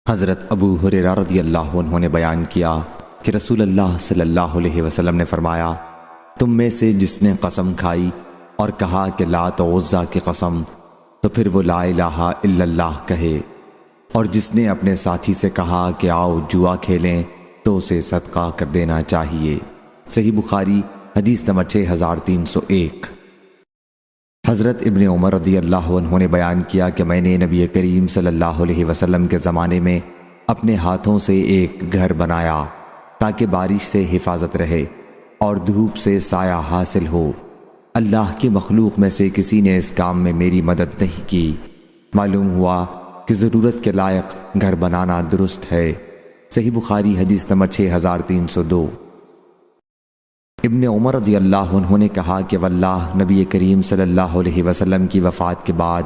حضرت ابو ہریرہ رضی اللہ عنہ نے بیان کیا کہ رسول اللہ صلی اللہ علیہ وسلم نے فرمایا، تم میں سے جس نے قسم کھائی اور کہا کہ لات و عزیٰ کی قسم، تو پھر وہ لا الہ الا اللہ کہے، اور جس نے اپنے ساتھی سے کہا کہ آؤ جوا کھیلیں تو اسے صدقہ کر دینا چاہیے۔ صحیح بخاری حدیث نمبر 6301۔ حضرت ابن عمر رضی اللہ عنہ نے بیان کیا کہ میں نے نبی کریم صلی اللہ علیہ وسلم کے زمانے میں اپنے ہاتھوں سے ایک گھر بنایا تاکہ بارش سے حفاظت رہے اور دھوپ سے سایہ حاصل ہو۔ اللہ کی مخلوق میں سے کسی نے اس کام میں میری مدد نہیں کی۔ معلوم ہوا کہ ضرورت کے لائق گھر بنانا درست ہے۔ صحیح بخاری حدیث نمبر 6302۔ ابن عمر رضی اللہ عنہ نے کہا کہ واللہ نبی کریم صلی اللہ علیہ وسلم کی وفات کے بعد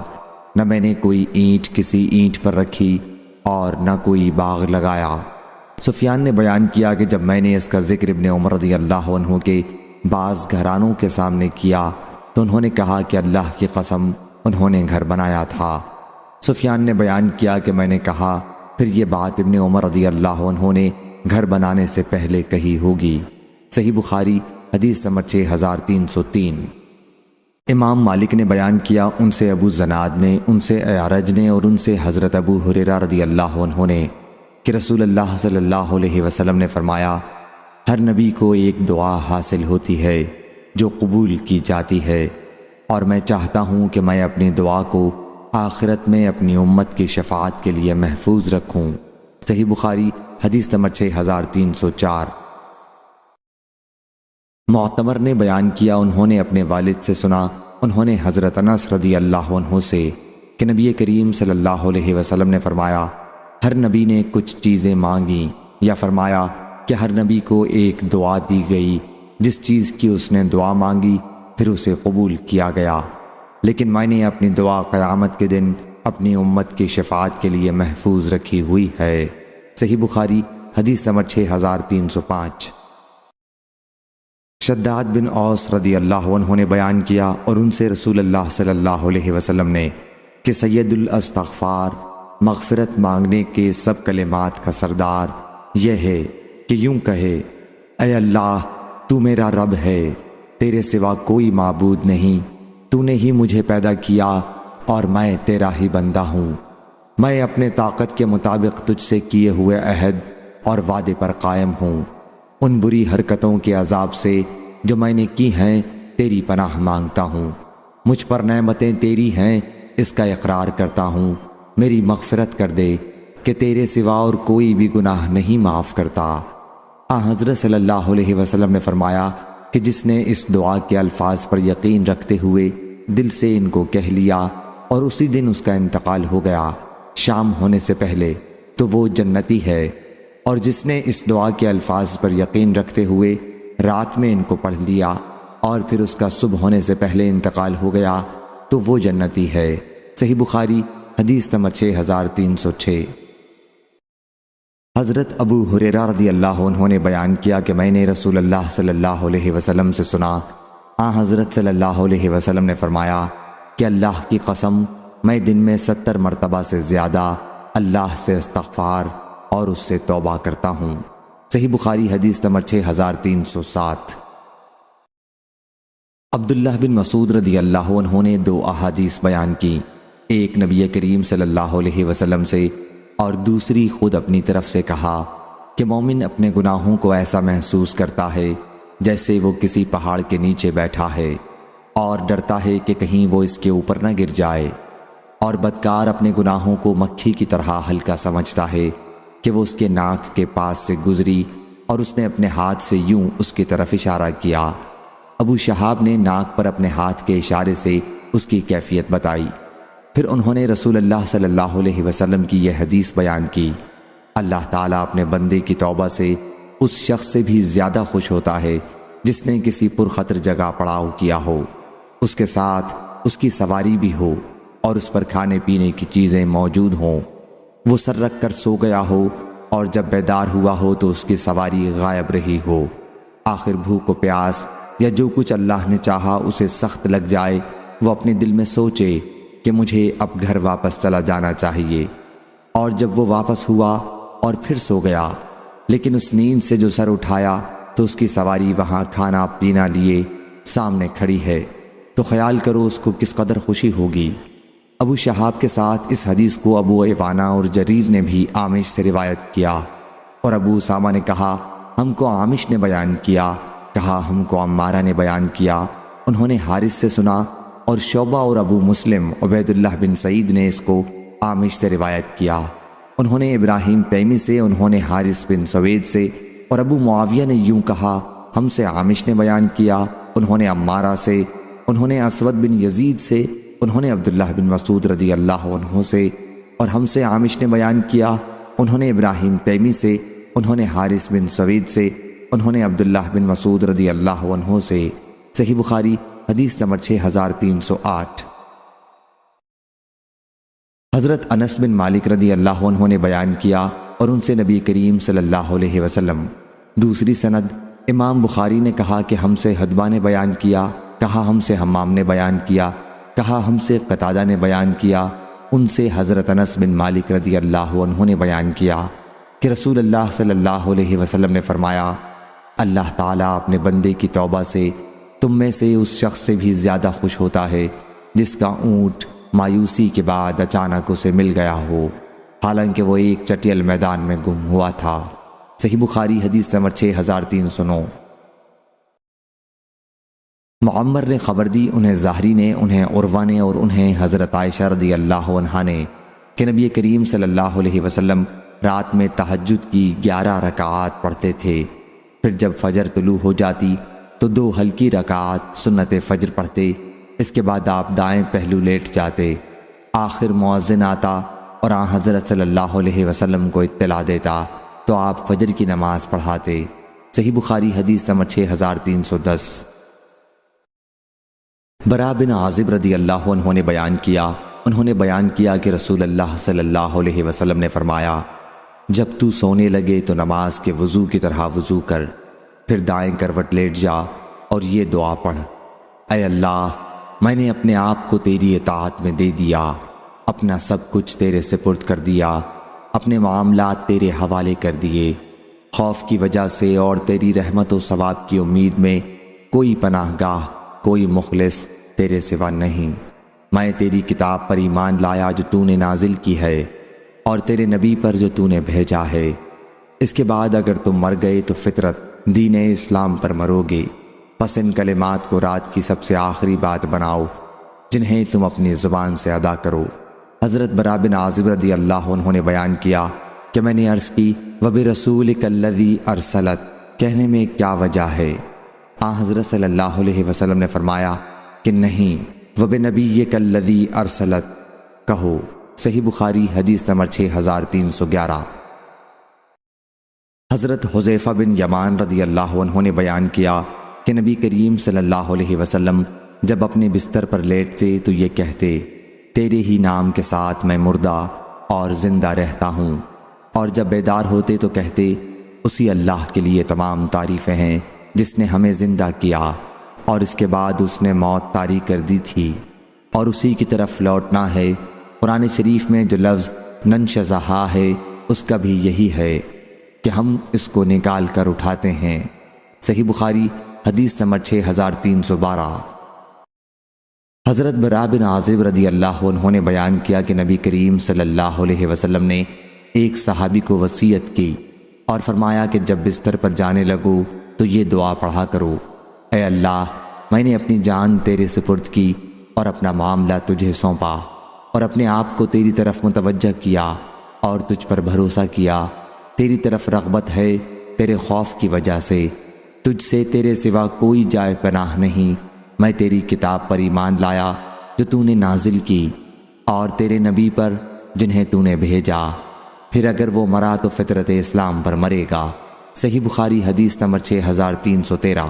نہ میں نے کوئی اینٹ کسی اینٹ پر رکھی اور نہ کوئی باغ لگایا۔ سفیان نے بیان کیا کہ جب میں نے اس کا ذکر ابن عمر رضی اللہ عنہ کے بعض گھرانوں کے سامنے کیا تو انہوں نے کہا کہ اللہ کی قسم انہوں نے گھر بنایا تھا۔ سفیان نے بیان کیا کہ میں نے کہا پھر یہ بات ابن عمر رضی اللہ عنہ نے گھر بنانے سے پہلے کہی ہوگی۔ صحیح بخاری حدیث نمبر 6303۔ امام مالک نے بیان کیا ان سے ابو زناد نے، ان سے اعرج نے اور ان سے حضرت ابو ہریرہ رضی اللہ عنہ نے کہ رسول اللہ صلی اللہ علیہ وسلم نے فرمایا، ہر نبی کو ایک دعا حاصل ہوتی ہے جو قبول کی جاتی ہے، اور میں چاہتا ہوں کہ میں اپنی دعا کو آخرت میں اپنی امت کی شفاعت کے لیے محفوظ رکھوں۔ صحیح بخاری حدیث نمبر 6304۔ معتمر نے بیان کیا انہوں نے اپنے والد سے سنا، انہوں نے حضرت انس رضی اللہ عنہ سے کہ نبی کریم صلی اللہ علیہ وسلم نے فرمایا، ہر نبی نے کچھ چیزیں مانگیں، یا فرمایا کہ ہر نبی کو ایک دعا دی گئی، جس چیز کی اس نے دعا مانگی پھر اسے قبول کیا گیا، لیکن میں نے اپنی دعا قیامت کے دن اپنی امت کی شفاعت کے لیے محفوظ رکھی ہوئی ہے۔ صحیح بخاری حدیث نمبر 6305۔ شداد بن اوس رضی اللہ عنہ نے بیان کیا اور ان سے رسول اللہ صلی اللہ علیہ وسلم نے کہ سید الاستغفار مغفرت مانگنے کے سب کلمات کا سردار یہ ہے کہ یوں کہے، اے اللہ تو میرا رب ہے، تیرے سوا کوئی معبود نہیں، تو نے ہی مجھے پیدا کیا اور میں تیرا ہی بندہ ہوں، میں اپنے طاقت کے مطابق تجھ سے کیے ہوئے عہد اور وعدے پر قائم ہوں، ان بری حرکتوں کے عذاب سے جو میں نے کی ہیں تیری پناہ مانگتا ہوں، مجھ پر نعمتیں تیری ہیں اس کا اقرار کرتا ہوں، میری مغفرت کر دے کہ تیرے سوا اور کوئی بھی گناہ نہیں معاف کرتا۔ حضرت صلی اللہ علیہ وسلم نے فرمایا کہ جس نے اس دعا کے الفاظ پر یقین رکھتے ہوئے دل سے ان کو کہہ لیا اور اسی دن اس کا انتقال ہو گیا شام ہونے سے پہلے تو وہ جنتی ہے، اور جس نے اس دعا کے الفاظ پر یقین رکھتے ہوئے رات میں ان کو پڑھ لیا اور پھر اس کا صبح ہونے سے پہلے انتقال ہو گیا تو وہ جنتی ہے۔ صحیح بخاری حدیث نمبر 6306۔ حضرت ابو ہریرہ رضی اللہ عنہ نے بیان کیا کہ میں نے رسول اللہ صلی اللہ علیہ وسلم سے سنا، حضرت صلی اللہ علیہ وسلم نے فرمایا کہ اللہ کی قسم میں دن میں 70 مرتبہ سے زیادہ اللہ سے استغفار اور اس سے توبہ کرتا ہوں۔ صحیح بخاری حدیث نمبر 6307۔ عبداللہ بن مسعود رضی اللہ عنہ نے 2 احادیث بیان کی، ایک نبی کریم صلی اللہ علیہ وسلم سے اور دوسری خود اپنی طرف سے کہا کہ مومن اپنے گناہوں کو ایسا محسوس کرتا ہے جیسے وہ کسی پہاڑ کے نیچے بیٹھا ہے اور ڈرتا ہے کہ کہیں وہ اس کے اوپر نہ گر جائے، اور بدکار اپنے گناہوں کو مکھی کی طرح ہلکا سمجھتا ہے کہ وہ اس کے ناک کے پاس سے گزری اور اس نے اپنے ہاتھ سے یوں اس کی طرف اشارہ کیا۔ ابو شہاب نے ناک پر اپنے ہاتھ کے اشارے سے اس کی کیفیت بتائی، پھر انہوں نے رسول اللہ صلی اللہ علیہ وسلم کی یہ حدیث بیان کی، اللہ تعالیٰ اپنے بندے کی توبہ سے اس شخص سے بھی زیادہ خوش ہوتا ہے جس نے کسی پرخطر جگہ پڑاؤ کیا ہو، اس کے ساتھ اس کی سواری بھی ہو اور اس پر کھانے پینے کی چیزیں موجود ہوں، وہ سر رکھ کر سو گیا ہو اور جب بیدار ہوا ہو تو اس کی سواری غائب رہی ہو، آخر بھوک و پیاس یا جو کچھ اللہ نے چاہا اسے سخت لگ جائے، وہ اپنے دل میں سوچے کہ مجھے اب گھر واپس چلا جانا چاہیے، اور جب وہ واپس ہوا اور پھر سو گیا، لیکن اس نیند سے جو سر اٹھایا تو اس کی سواری وہاں کھانا پینا لیے سامنے کھڑی ہے، تو خیال کرو اس کو کس قدر خوشی ہوگی۔ ابو شہاب کے ساتھ اس حدیث کو ابو عوانہ اور جریر نے بھی عامش سے روایت کیا، اور ابو اسامہ نے کہا ہم کو عامش نے بیان کیا، کہا ہم کو عمارہ نے بیان کیا، انہوں نے حارث سے سنا، اور شعبہ اور ابو مسلم عبید اللہ بن سعید نے اس کو عامش سے روایت کیا، انہوں نے ابراہیم تیمی سے، انہوں نے حارث بن سوید سے، اور ابو معاویہ نے یوں کہا ہم سے عامش نے بیان کیا، انہوں نے عمارہ سے، انہوں نے اسود بن یزید سے، انہوں نے عبداللہ بن مسعود رضی اللہ عنہ سے، اور ہم سے عامش نے بیان کیا، انہوں نے ابراہیم تیمی سے، انہوں نے حارث بن سوید سے، انہوں نے عبداللہ بن مسعود رضی اللہ عنہ سے۔ صحیح بخاری حدیث نمبر 6308۔ حضرت انس بن مالک رضی اللہ عنہ نے بیان کیا اور ان سے نبی کریم صلی اللہ علیہ وسلم۔ دوسری سند امام بخاری نے کہا کہ ہم سے حدبہ نے بیان کیا، کہا ہم سے حمام نے بیان کیا، کہا ہم سے قتادہ نے بیان کیا، ان سے حضرت انس بن مالک رضی اللہ عنہ نے بیان کیا کہ رسول اللہ صلی اللہ علیہ وسلم نے فرمایا اللہ تعالیٰ اپنے بندے کی توبہ سے تم میں سے اس شخص سے بھی زیادہ خوش ہوتا ہے جس کا اونٹ مایوسی کے بعد اچانک اسے مل گیا ہو، حالانکہ وہ ایک چٹیل میدان میں گم ہوا تھا۔ صحیح بخاری حدیث نمبر 6309۔ معمر نے خبر دی، انہیں ظاہری نے، انہیں عروہ نے، اور انہیں حضرت عائشہ رضی اللہ عنہا نے کہ نبی کریم صلی اللہ علیہ وسلم رات میں تہجد کی 11 رکعات پڑھتے تھے، پھر جب فجر طلوع ہو جاتی تو 2 ہلکی رکعات سنت فجر پڑھتے، اس کے بعد آپ دائیں پہلو لیٹ جاتے، آخر مؤذن آتا اور آن حضرت صلی اللہ علیہ وسلم کو اطلاع دیتا تو آپ فجر کی نماز پڑھاتے۔ صحیح بخاری حدیث نمبر 6310۔ برا بن عازب رضی اللہ عنہ نے بیان کیا، انہوں نے بیان کیا کہ رسول اللہ صلی اللہ علیہ وسلم نے فرمایا جب تو سونے لگے تو نماز کے وضو کی طرح وضو کر، پھر دائیں کروٹ لیٹ جا اور یہ دعا پڑھ، اے اللہ میں نے اپنے آپ کو تیری اطاعت میں دے دیا، اپنا سب کچھ تیرے سپرد کر دیا، اپنے معاملات تیرے حوالے کر دیے، خوف کی وجہ سے اور تیری رحمت و ثواب کی امید میں کوئی پناہ گاہ، کوئی مخلص تیرے سوا نہیں، میں تیری کتاب پر ایمان لایا جو تو نے نازل کی ہے اور تیرے نبی پر جو تو نے بھیجا ہے، اس کے بعد اگر تم مر گئے تو فطرت دین اسلام پر مرو گے، پس ان کلمات کو رات کی سب سے آخری بات بناؤ جنہیں تم اپنی زبان سے ادا کرو۔ حضرت برا بن عازب رضی اللہ عنہ نے بیان کیا کہ میں نے عرض کی وَبِرَسُولِكَ الَّذِي أَرْسَلَتْ کہنے میں کیا وجہ ہے؟ حضرت صلی اللہ علیہ وسلم نے فرمایا کہ نہیں، وَبِنَبِيِّكَ الَّذِي أَرْسَلَتْ کہو۔ صحیح بخاری حدیث نمبر 6311۔ حضرت حذیفہ بن یمان رضی اللہ عنہ نے بیان کیا کہ نبی کریم صلی اللہ علیہ وسلم جب اپنے بستر پر لیٹتے تو یہ کہتے تیرے ہی نام کے ساتھ میں مردہ اور زندہ رہتا ہوں، اور جب بیدار ہوتے تو کہتے اسی اللہ کے لیے تمام تعریفیں ہیں جس نے ہمیں زندہ کیا اور اس کے بعد اس نے موت طاری کر دی تھی اور اسی کی طرف لوٹنا ہے۔ قرآن شریف میں جو لفظ ننشزہا ہے اس کا بھی یہی ہے کہ ہم اس کو نکال کر اٹھاتے ہیں۔ صحیح بخاری حدیث نمبر 6312۔ حضرت برا بن عازب رضی اللہ عنہ نے بیان کیا کہ نبی کریم صلی اللہ علیہ وسلم نے ایک صحابی کو وصیت کی اور فرمایا کہ جب بستر پر جانے لگو تو یہ دعا پڑھا کرو، اے اللہ میں نے اپنی جان تیرے سپرد کی اور اپنا معاملہ تجھے سونپا اور اپنے آپ کو تیری طرف متوجہ کیا اور تجھ پر بھروسہ کیا، تیری طرف رغبت ہے تیرے خوف کی وجہ سے، تجھ سے تیرے سوا کوئی جائے پناہ نہیں، میں تیری کتاب پر ایمان لایا جو تو نے نازل کی اور تیرے نبی پر جنہیں تو نے بھیجا، پھر اگر وہ مرا تو فطرت اسلام پر مرے گا۔ صحیح بخاری حدیث نمبر 6313۔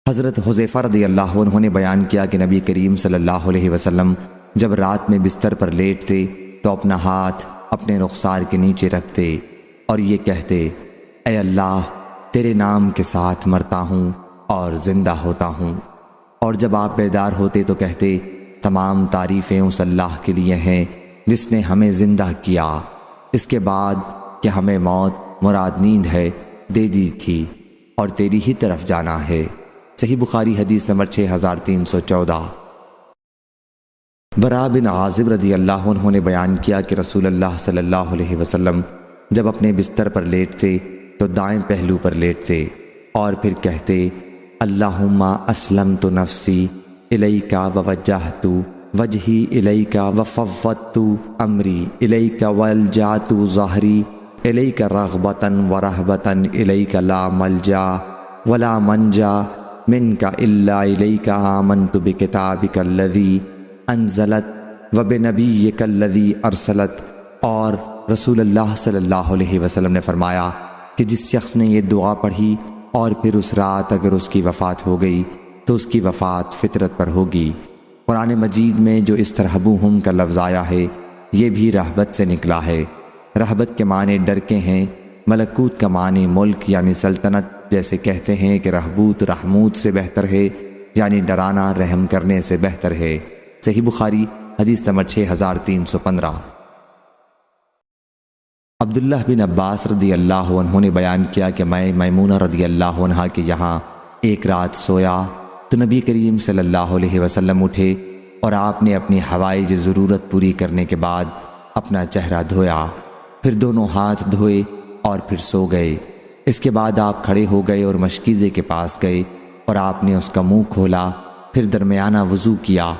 حضرت حذیفہ رضی اللہ عنہ نے بیان کیا کہ نبی کریم صلی اللہ علیہ وسلم جب رات میں بستر پر لیٹتے تو اپنا ہاتھ اپنے رخسار کے نیچے رکھتے اور یہ کہتے اے اللہ تیرے نام کے ساتھ مرتا ہوں اور زندہ ہوتا ہوں، اور جب آپ بیدار ہوتے تو کہتے تمام تعریفیں اس اللہ کے لیے ہیں جس نے ہمیں زندہ کیا اس کے بعد کہ ہمیں موت مراد نیند ہے دے دی تھی اور تیری ہی طرف جانا ہے۔ صحیح بخاری حدیث نمبر 6314۔ برا بن عازب رضی اللہ عنہ نے بیان کیا کہ رسول اللہ صلی اللہ علیہ وسلم جب اپنے بستر پر لیٹتے تو دائیں پہلو پر لیٹتے اور پھر کہتے اللہم اسلمت نفسی الیک ووجہت وجہی الیک وفوضت امری الیک والجأت ظہری الیک رغبۃ ورہبۃ الیک لا ملجا ولا منجا منک الا الیک آمنت بکتابک الذی انزلت وبنبیک الذی ارسلت۔ اور رسول اللہ صلی اللہ علیہ وسلم نے فرمایا کہ جس شخص نے یہ دعا پڑھی اور پھر اس رات اگر اس کی وفات ہو گئی تو اس کی وفات فطرت پر ہوگی۔ قرآن مجید میں جو استرہبوہم کا لفظ آیا ہے یہ بھی رہبت سے نکلا ہے۔ رہبت کے معنی ڈر کے ہیں، ملکوت کا معنی ملک یعنی سلطنت، جیسے کہتے ہیں کہ رہبوت رحموت سے بہتر ہے یعنی ڈرانا رحم کرنے سے بہتر ہے۔ صحیح بخاری حدیث نمبر 6315۔ عبداللہ بن عباس رضی اللہ عنہ نے بیان کیا کہ میں میمونہ رضی اللہ عنہ کے یہاں ایک رات سویا تو نبی کریم صلی اللہ علیہ وسلم اٹھے اور آپ نے اپنی حوائج ضرورت پوری کرنے کے بعد اپنا چہرہ دھویا، پھر دونوں ہاتھ دھوئے اور پھر سو گئے۔ اس کے بعد آپ کھڑے ہو گئے اور مشکیزے کے پاس گئے اور آپ نے اس کا منہ کھولا، پھر درمیانہ وضو کیا،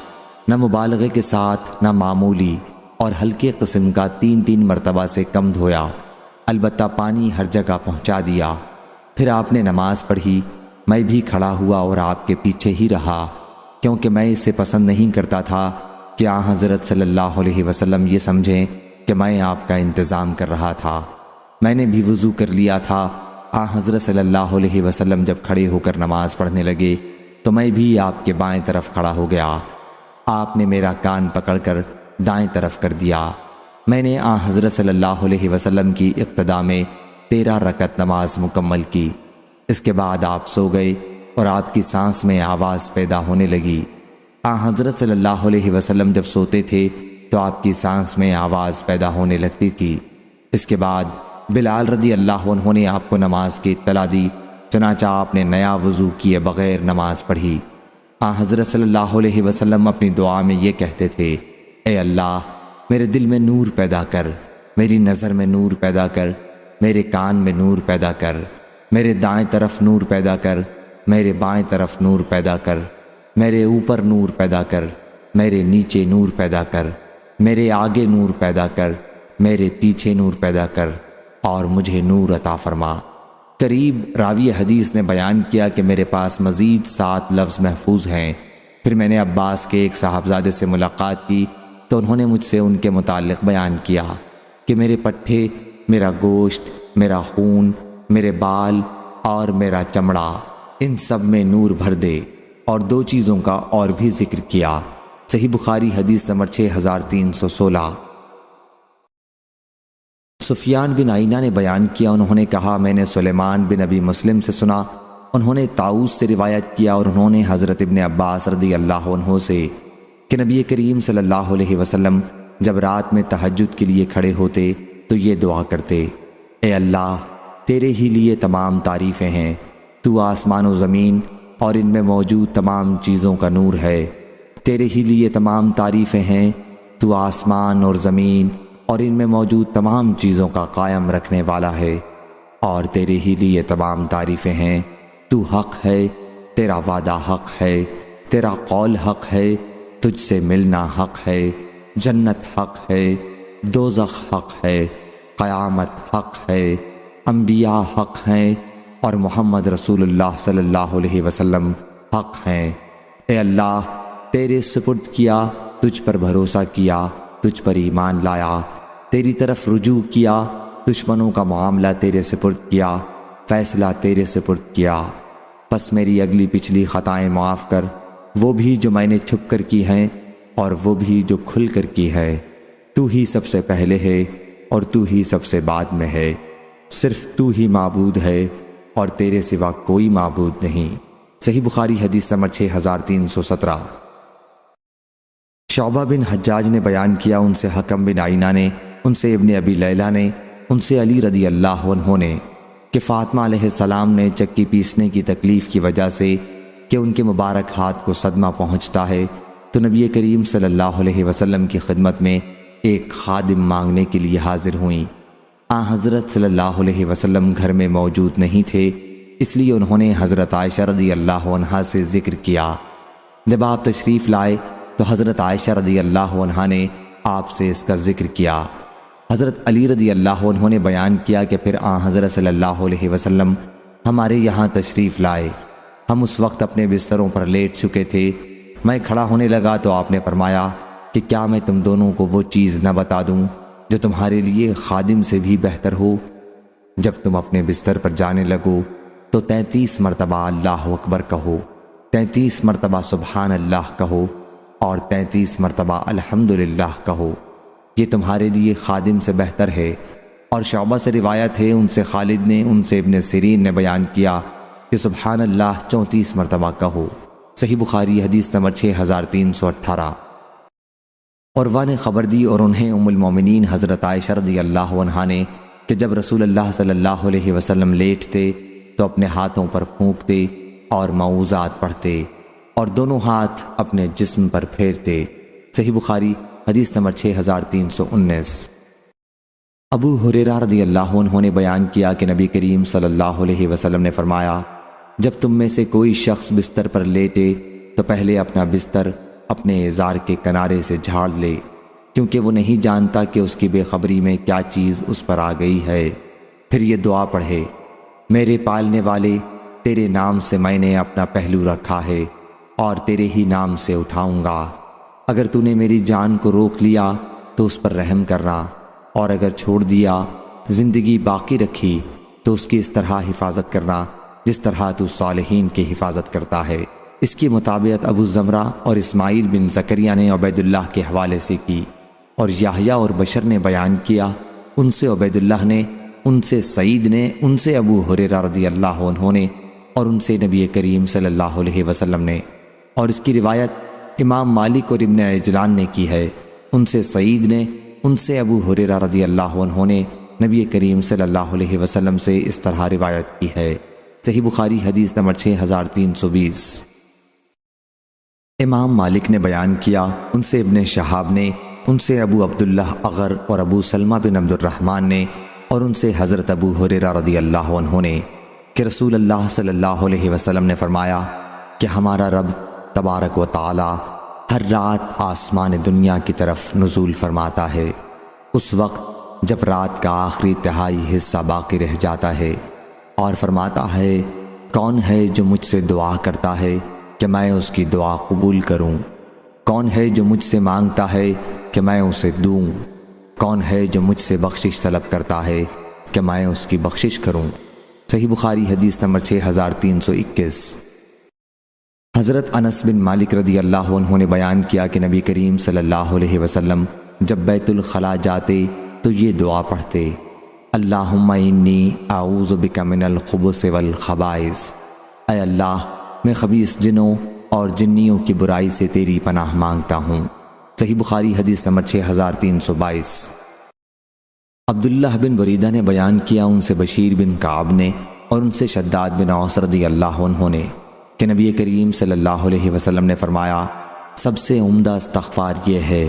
نہ مبالغے کے ساتھ نہ معمولی، اور ہلکے قسم کا 3 مرتبہ سے کم دھویا، البتہ پانی ہر جگہ پہنچا دیا۔ پھر آپ نے نماز پڑھی، میں بھی کھڑا ہوا اور آپ کے پیچھے ہی رہا، کیونکہ میں اسے پسند نہیں کرتا تھا کہ حضرت صلی اللہ علیہ وسلم یہ سمجھیں کہ میں آپ کا انتظام کر رہا تھا۔ میں نے بھی وضو کر لیا تھا۔ حضرت صلی اللہ علیہ وسلم جب کھڑے ہو کر نماز پڑھنے لگے تو میں بھی آپ کے بائیں طرف کھڑا ہو گیا۔ آپ نے میرا کان پکڑ کر دائیں طرف کر دیا۔ میں نے حضرت صلی اللہ علیہ وسلم کی اقتداء میں 13 رکعت نماز مکمل کی۔ اس کے بعد آپ سو گئے اور آپ کی سانس میں آواز پیدا ہونے لگی۔ حضرت صلی اللہ علیہ وسلم جب سوتے تھے تو آپ کی سانس میں آواز پیدا ہونے لگتی تھی۔ اس کے بعد بلال رضی اللہ عنہ نے آپ کو نماز کی اطلاع دی، چنانچہ آپ نے نیا وضو کیے بغیر نماز پڑھی۔ حضرت صلی اللہ علیہ وسلم اپنی دعا میں یہ کہتے تھے، اے اللہ میرے دل میں نور پیدا کر، میری نظر میں نور پیدا کر، میرے کان میں نور پیدا کر، میرے دائیں طرف نور پیدا کر، میرے بائیں طرف نور پیدا کر، میرے اوپر نور پیدا کر، میرے نیچے نور پیدا کر، میرے آگے نور پیدا کر، میرے پیچھے نور پیدا کر اور مجھے نور عطا فرما۔ قریب راوی حدیث نے بیان کیا کہ میرے پاس مزید 7 لفظ محفوظ ہیں۔ پھر میں نے عباس کے ایک صاحبزادے سے ملاقات کی تو انہوں نے مجھ سے ان کے متعلق بیان کیا کہ میرے پٹھے، میرا گوشت، میرا خون، میرے بال اور میرا چمڑا، ان سب میں نور بھر دے، اور 2 چیزوں کا اور بھی ذکر کیا۔ صحیح بخاری حدیث نمبر 6316۔ سفیان بن عینہ نے بیان کیا، انہوں نے کہا میں نے سلیمان بن ابی مسلم سے سنا، انہوں نے طاؤس سے روایت کیا اور انہوں نے حضرت ابن عباس رضی اللہ عنہ سے کہ نبی کریم صلی اللہ علیہ وسلم جب رات میں تہجد کے لیے کھڑے ہوتے تو یہ دعا کرتے، اے اللہ تیرے ہی لیے تمام تعریفیں ہیں، تو آسمان و زمین اور ان میں موجود تمام چیزوں کا نور ہے، تیرے ہی لیے تمام تعریفیں ہیں، تو آسمان اور زمین اور ان میں موجود تمام چیزوں کا قائم رکھنے والا ہے، اور تیرے ہی لیے تمام تعریفیں ہیں، تو حق ہے، تیرا وعدہ حق ہے، تیرا قول حق ہے، تجھ سے ملنا حق ہے، جنت حق ہے، دوزخ حق ہے، قیامت حق ہے، انبیاء حق ہیں اور محمد رسول اللہ صلی اللہ علیہ وسلم حق ہیں۔ اے اللہ تیرے سپرد کیا، تجھ پر بھروسہ کیا، تجھ پر ایمان لایا، تیری طرف رجوع کیا، دشمنوں کا معاملہ تیرے سپرد کیا، فیصلہ تیرے سپرد کیا، پس میری اگلی پچھلی خطائیں معاف کر، وہ بھی جو میں نے چھپ کر کی ہیں اور وہ بھی جو کھل کر کی ہے، تو ہی سب سے پہلے ہے اور تو ہی سب سے بعد میں ہے، صرف تو ہی معبود ہے اور تیرے سوا کوئی معبود نہیں۔ صحیح بخاری حدیث نمبر 6317۔ شعبہ بن حجاج نے بیان کیا، ان سے حکم بن عینہ نے، ان سے ابن ابی لیلہ نے، ان سے علی رضی اللہ عنہ نے کہ فاطمہ علیہ السلام نے چکی پیسنے کی تکلیف کی وجہ سے کہ ان کے مبارک ہاتھ کو صدمہ پہنچتا ہے، تو نبی کریم صلی اللہ علیہ وسلم کی خدمت میں ایک خادم مانگنے کے لیے حاضر ہوئیں۔ حضرت صلی اللہ علیہ وسلم گھر میں موجود نہیں تھے، اس لیے انہوں نے حضرت عائشہ رضی اللہ عنہا سے ذکر کیا۔ جب آپ تشریف لائے تو حضرت عائشہ رضی اللہ عنہا نے آپ سے اس کا ذکر کیا۔ حضرت علی رضی اللہ عنہ نے بیان کیا کہ پھر حضرت صلی اللہ علیہ وسلم ہمارے یہاں تشریف لائے۔ ہم اس وقت اپنے بستروں پر لیٹ چکے تھے۔ میں کھڑا ہونے لگا تو آپ نے فرمایا کہ کیا میں تم دونوں کو وہ چیز نہ بتا دوں جو تمہارے لیے خادم سے بھی بہتر ہو؟ جب تم اپنے بستر پر جانے لگو تو 33 مرتبہ اللہ اکبر کہو، 33 مرتبہ سبحان اللہ کہو اور 33 مرتبہ الحمدللہ کہو، یہ تمہارے لیے خادم سے بہتر ہے۔ اور شعبہ سے روایت ہے، ان سے خالد نے، ان سے ابن سیرین نے بیان کیا کہ سبحان اللہ 34 مرتبہ کہو۔ صحیح بخاری حدیث نمبر 6318۔ عروہ نے خبر دی اور انہیں ام المومنین حضرت عائشہ رضی اللہ عنہا نے کہ جب رسول اللہ صلی اللہ علیہ وسلم لیٹتے تو اپنے ہاتھوں پر پھونکتے اور معوذات پڑھتے اور دونوں ہاتھ اپنے جسم پر پھیرتے۔ صحیح بخاری حدیث نمبر 6319۔ ابو ہریرہ رضی اللہ عنہ نے بیان کیا کہ نبی کریم صلی اللہ علیہ وسلم نے فرمایا، جب تم میں سے کوئی شخص بستر پر لیٹے تو پہلے اپنا بستر اپنے ازار کے کنارے سے جھاڑ لے، کیونکہ وہ نہیں جانتا کہ اس کی بے خبری میں کیا چیز اس پر آ گئی ہے۔ پھر یہ دعا پڑھے، میرے پالنے والے، تیرے نام سے میں نے اپنا پہلو رکھا ہے اور تیرے ہی نام سے اٹھاؤں گا۔ اگر تو نے میری جان کو روک لیا تو اس پر رحم کرنا، اور اگر چھوڑ دیا، زندگی باقی رکھی تو اس کی اس طرح حفاظت کرنا جس طرح تو صالحین کی حفاظت کرتا ہے۔ اس کی مطابقت ابو زمرہ اور اسماعیل بن زکریہ نے عبید اللہ کے حوالے سے کی، اور یحییٰ اور بشر نے بیان کیا، ان سے عبید اللہ نے، ان سے سعید نے، ان سے ابو ہریرہ رضی اللہ عنہ نے، اور ان سے نبی کریم صلی اللہ علیہ وسلم نے۔ اور اس کی روایت امام مالک اور ابن عجلان نے کی ہے، ان سے سعید نے، ان سے ابو ہریرہ رضی اللہ عنہ نے نبی کریم صلی اللہ علیہ وسلم سے اس طرح روایت کی ہے۔ صحیح بخاری حدیث نمبر 6320۔ امام مالک نے بیان کیا، ان سے ابن شہاب نے، ان سے ابو عبداللہ اغر اور ابو سلمہ بن عبد الرحمن نے، اور ان سے حضرت ابو ہریرہ رضی اللہ عنہ نے کہ رسول اللہ صلی اللہ علیہ وسلم نے فرمایا کہ ہمارا رب تبارک و تعالی ہر رات آسمان دنیا کی طرف نزول فرماتا ہے، اس وقت جب رات کا آخری تہائی حصہ باقی رہ جاتا ہے، اور فرماتا ہے، کون ہے جو مجھ سے دعا کرتا ہے کہ میں اس کی دعا قبول کروں؟ کون ہے جو مجھ سے مانگتا ہے کہ میں اسے دوں؟ کون ہے جو مجھ سے بخشش طلب کرتا ہے کہ میں اس کی بخشش کروں؟ صحیح بخاری حدیث نمبر 6321۔ حضرت انس بن مالک رضی اللہ عنہ نے بیان کیا کہ نبی کریم صلی اللہ علیہ وسلم جب بیت الخلاء جاتے تو یہ دعا پڑھتے، اللہم انی اعوذ بک من الخبث والخبائث، اے اللہ میں خبیث جنوں اور جنیوں کی برائی سے تیری پناہ مانگتا ہوں۔ صحیح بخاری حدیث نمبر 6322۔ عبداللہ بن بریدہ نے بیان کیا، ان سے بشیر بن کعب نے، اور ان سے شداد بن اوس رضی اللہ عنہ نے کہ نبی کریم صلی اللہ علیہ وسلم نے فرمایا، سب سے عمدہ استغفار یہ ہے،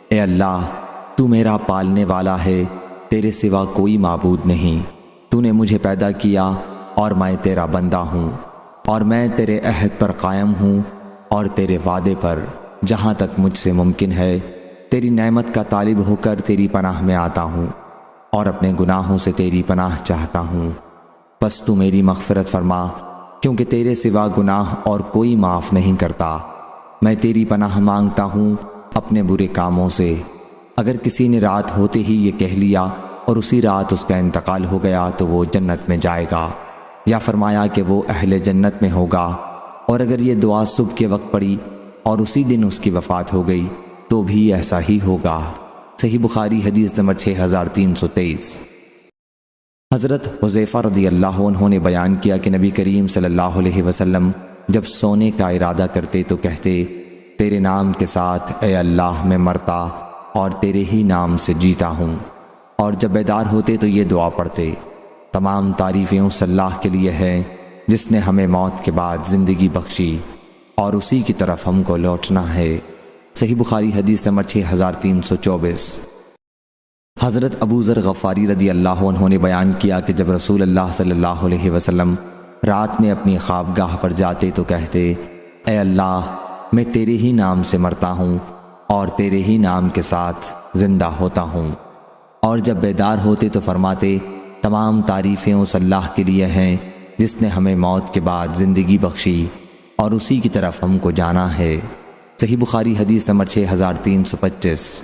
اے اللہ تو میرا پالنے والا ہے، تیرے سوا کوئی معبود نہیں، تو نے مجھے پیدا کیا اور میں تیرا بندہ ہوں، اور میں تیرے عہد پر قائم ہوں اور تیرے وعدے پر جہاں تک مجھ سے ممکن ہے تیری نعمت کا طالب ہو کر تیری پناہ میں آتا ہوں اور اپنے گناہوں سے تیری پناہ چاہتا ہوں، پس تو میری مغفرت فرما، کیونکہ تیرے سوا گناہ اور کوئی معاف نہیں کرتا۔ میں تیری پناہ مانگتا ہوں اپنے برے کاموں سے۔ اگر کسی نے رات ہوتے ہی یہ کہہ لیا اور اسی رات اس کا انتقال ہو گیا تو وہ جنت میں جائے گا، یا فرمایا کہ وہ اہل جنت میں ہوگا، اور اگر یہ دعا صبح کے وقت پڑی اور اسی دن اس کی وفات ہو گئی تو بھی ایسا ہی ہوگا۔ صحیح بخاری حدیث نمبر 6323۔ حضرت حذیفہ رضی اللہ عنہ نے بیان کیا کہ نبی کریم صلی اللہ علیہ وسلم جب سونے کا ارادہ کرتے تو کہتے، تیرے نام کے ساتھ اے اللہ میں مرتا اور تیرے ہی نام سے جیتا ہوں۔ اور جب بیدار ہوتے تو یہ دعا پڑھتے، تمام تعریفیں اس اللہ کے لیے ہیں جس نے ہمیں موت کے بعد زندگی بخشی اور اسی کی طرف ہم کو لوٹنا ہے۔ صحیح بخاری حدیث نمبر 6324۔ حضرت ابو ذر غفاری رضی اللہ عنہ نے بیان کیا کہ جب رسول اللہ صلی اللہ علیہ وسلم رات میں اپنی خوابگاہ پر جاتے تو کہتے، اے اللہ میں تیرے ہی نام سے مرتا ہوں اور تیرے ہی نام کے ساتھ زندہ ہوتا ہوں۔ اور جب بیدار ہوتے تو فرماتے، تمام تعریفیں اس اللہ کے لیے ہیں جس نے ہمیں موت کے بعد زندگی بخشی اور اسی کی طرف ہم کو جانا ہے۔ صحیح بخاری حدیث نمبر 6325۔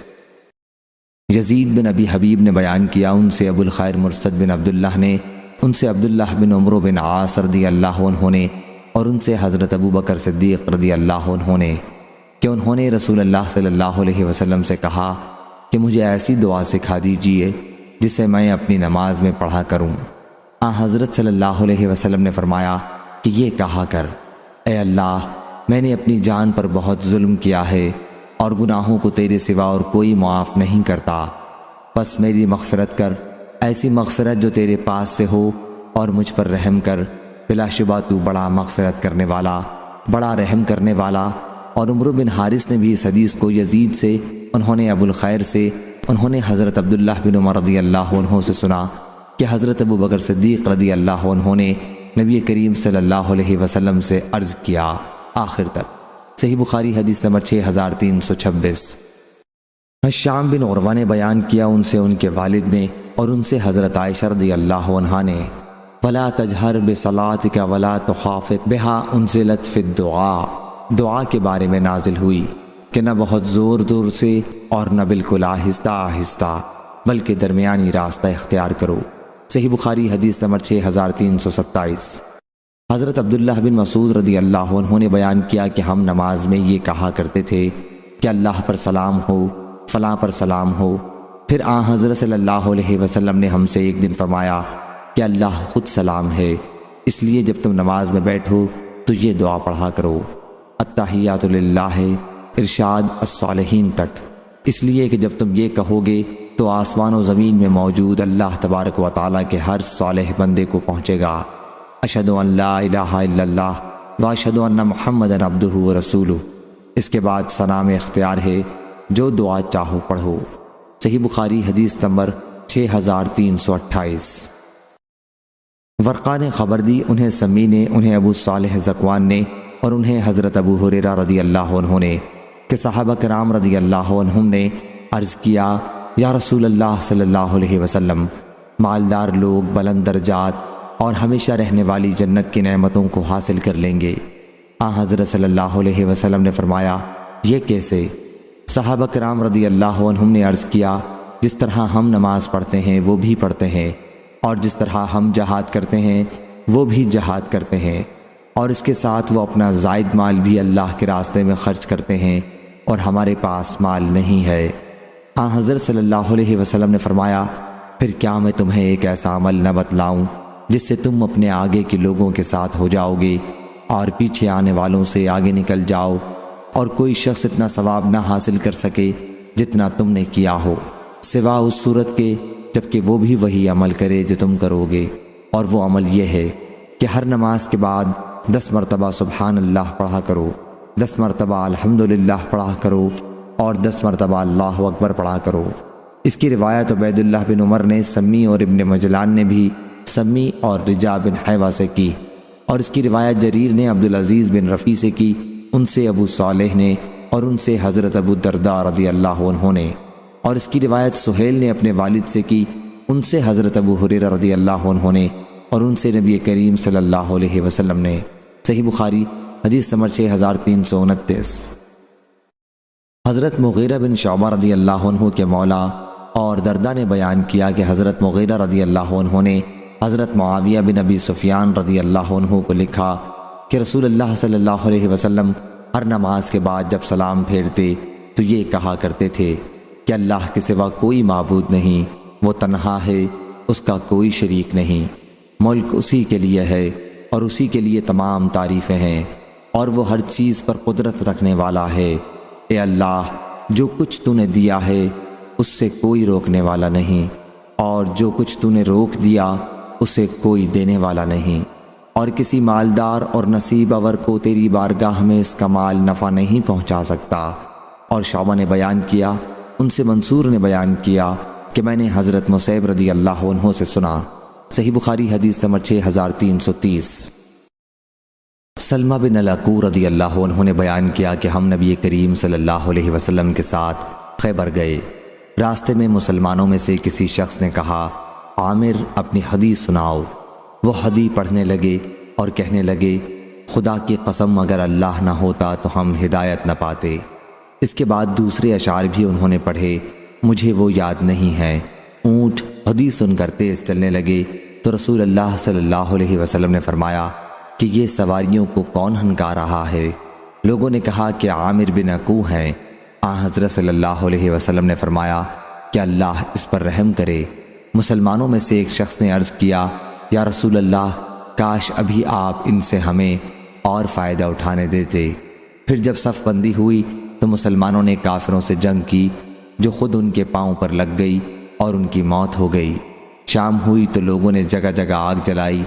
یزید بن ابی حبیب نے بیان کیا، ان سے ابو الخیر مرثد بن عبداللہ نے، ان سے عبداللہ بن عمرو بن عاص رضی اللہ عنہ نے، اور ان سے حضرت ابو بکر صدیق رضی اللہ عنہ نے، کہ انہوں نے رسول اللہ صلی اللہ علیہ وسلم سے کہا کہ مجھے ایسی دعا سکھا دیجئے جسے میں اپنی نماز میں پڑھا کروں۔ حضرت صلی اللہ علیہ وسلم نے فرمایا کہ یہ کہا کر، اے اللہ میں نے اپنی جان پر بہت ظلم کیا ہے اور گناہوں کو تیرے سوا اور کوئی معاف نہیں کرتا، پس میری مغفرت کر، ایسی مغفرت جو تیرے پاس سے ہو، اور مجھ پر رحم کر، بلا شبہ تو بڑا مغفرت کرنے والا، بڑا رحم کرنے والا۔ اور عمرو بن حارث نے بھی اس حدیث کو یزید سے، انہوں نے ابو الخیر سے، انہوں نے حضرت عبداللہ بن عمر رضی اللہ عنہ سے سنا کہ حضرت ابو بکر صدیق رضی اللہ عنہ نے نبی کریم صلی اللہ علیہ وسلم سے عرض کیا، آخر تک۔ صحیح بخاری حدیث نمبر 6326۔ حشام بن عروہ نے بیان کیا، ان سے ان کے والد نے، اور ان سے حضرت عائشہ رضی اللہ عنہا نے، وَلَا تَجْهَرْ بِصَلَاتِكَ وَلَا تُخَافِتْ بِهَا أُنزِلَتْ فِي الدُّعَاء، دعا کے بارے میں نازل ہوئی کہ نہ بہت زور زور سے اور نہ بالکل آہستہ آہستہ، بلکہ درمیانی راستہ اختیار کرو۔ صحیح بخاری حدیث نمبر 6327۔ حضرت عبداللہ بن مسعود رضی اللہ عنہ نے بیان کیا کہ ہم نماز میں یہ کہا کرتے تھے کہ اللہ پر سلام ہو، فلاں پر سلام ہو۔ پھر حضرت صلی اللہ علیہ وسلم نے ہم سے ایک دن فرمایا کہ اللہ خود سلام ہے، اس لیے جب تم نماز میں بیٹھو تو یہ دعا پڑھا کرو، التحیات للہ، ارشاد الصالحین تک، اس لیے کہ جب تم یہ کہو گے تو آسمان و زمین میں موجود اللہ تبارک و تعالیٰ کے ہر صالح بندے کو پہنچے گا۔ اشہد ان لا الہ الا اللہ واشہد ان محمدًا عبدہ ورسولہ۔ اس کے بعد ثنا میں اختیار ہے، جو دعا چاہو پڑھو۔ صحیح بخاری حدیث نمبر 6328۔ ورقہ نے خبر دی، انہیں سمی نے، انہیں ابو صالح ذکوان نے، اور انہیں حضرت ابو ہریرہ رضی اللہ عنہ نے، کہ صحابہ کرام رضی اللہ عنہم نے عرض کیا، یا رسول اللہ صلی اللہ علیہ وسلم، مالدار لوگ بلند درجات اور ہمیشہ رہنے والی جنت کی نعمتوں کو حاصل کر لیں گے۔ حضرت صلی اللہ علیہ وسلم نے فرمایا، یہ کیسے؟ صحابہ کرام رضی اللہ عنہم نے عرض کیا، جس طرح ہم نماز پڑھتے ہیں وہ بھی پڑھتے ہیں، اور جس طرح ہم جہاد کرتے ہیں وہ بھی جہاد کرتے ہیں، اور اس کے ساتھ وہ اپنا زائد مال بھی اللہ کے راستے میں خرچ کرتے ہیں، اور ہمارے پاس مال نہیں ہے۔ حضرت صلی اللہ علیہ وسلم نے فرمایا، پھر کیا میں تمہیں ایک ایسا عمل نہ بتلاؤں جس سے تم اپنے آگے کے لوگوں کے ساتھ ہو جاؤ گے اور پیچھے آنے والوں سے آگے نکل جاؤ، اور کوئی شخص اتنا ثواب نہ حاصل کر سکے جتنا تم نے کیا ہو، سوا اس صورت کے جبکہ وہ بھی وہی عمل کرے جو تم کرو گے۔ اور وہ عمل یہ ہے کہ ہر نماز کے بعد 10 مرتبہ سبحان اللہ پڑھا کرو، 10 مرتبہ الحمدللہ پڑھا کرو، اور 10 مرتبہ اللہ اکبر پڑھا کرو۔ اس کی روایت عبید اللہ بن عمر نے سمی اور ابن مجلان نے بھی سمی اور رجا بن حیوہ سے کی، اور اس کی روایت جریر نے عبدالعزیز بن رفیع سے کی، ان سے ابو صالح نے، اور ان سے حضرت ابو الدرداء رضی اللہ عنہ نے، اور اس کی روایت سہیل نے اپنے والد سے کی، ان سے حضرت ابو ہریرہ رضی اللہ عنہ نے، اور ان سے نبی کریم صلی اللہ علیہ وسلم نے۔ صحیح بخاری حدیث نمبر 6329۔ حضرت مغیرہ بن شعبہ رضی اللہ عنہ کے مولا اور دردہ نے بیان کیا کہ حضرت مغیرہ رضی اللہ عنہ نے حضرت معاویہ بن ابی سفیان رضی اللہ عنہ کو لکھا کہ رسول اللہ صلی اللہ علیہ وسلم ہر نماز کے بعد جب سلام پھیرتے تو یہ کہا کرتے تھے کہ اللہ کے سوا کوئی معبود نہیں، وہ تنہا ہے، اس کا کوئی شریک نہیں، ملک اسی کے لیے ہے اور اسی کے لیے تمام تعریفیں ہیں، اور وہ ہر چیز پر قدرت رکھنے والا ہے۔ اے اللہ، جو کچھ تو نے دیا ہے اس سے کوئی روکنے والا نہیں، اور جو کچھ تو نے روک دیا اسے کوئی دینے والا نہیں، اور کسی مالدار اور نصیب آور کو تیری بارگاہ میں اس کا مال نفع نہیں پہنچا سکتا۔ اور شعبہ نے بیان کیا، ان سے منصور نے بیان کیا کہ میں نے حضرت مصعب رضی اللہ عنہ سے سنا۔ صحیح بخاری حدیث نمبر 6330۔ سلمہ بن الاکوع رضی اللہ عنہ نے بیان کیا کہ ہم نبی کریم صلی اللہ علیہ وسلم کے ساتھ خیبر گئے۔ راستے میں مسلمانوں میں سے کسی شخص نے کہا، عامر اپنی حدیث سناؤ۔ وہ حدیث پڑھنے لگے اور کہنے لگے، خدا کی قسم اگر اللہ نہ ہوتا تو ہم ہدایت نہ پاتے۔ اس کے بعد دوسرے اشعار بھی انہوں نے پڑھے، مجھے وہ یاد نہیں ہے۔ اونٹ حدیث سن کر تیز چلنے لگے تو رسول اللہ صلی اللہ علیہ وسلم نے فرمایا کہ یہ سواریوں کو کون ہنکا رہا ہے؟ لوگوں نے کہا کہ عامر بن اکوع ہیں۔ حضرت صلی اللہ علیہ وسلم نے فرمایا کہ اللہ اس پر رحم کرے۔ مسلمانوں میں سے ایک شخص نے عرض کیا، یا رسول اللہ، کاش ابھی آپ ان سے ہمیں اور فائدہ اٹھانے دیتے۔ پھر جب صف بندی ہوئی تو مسلمانوں نے کافروں سے جنگ کی جو خود ان کے پاؤں پر لگ گئی اور ان کی موت ہو گئی۔ شام ہوئی تو لوگوں نے جگہ جگہ آگ جلائی۔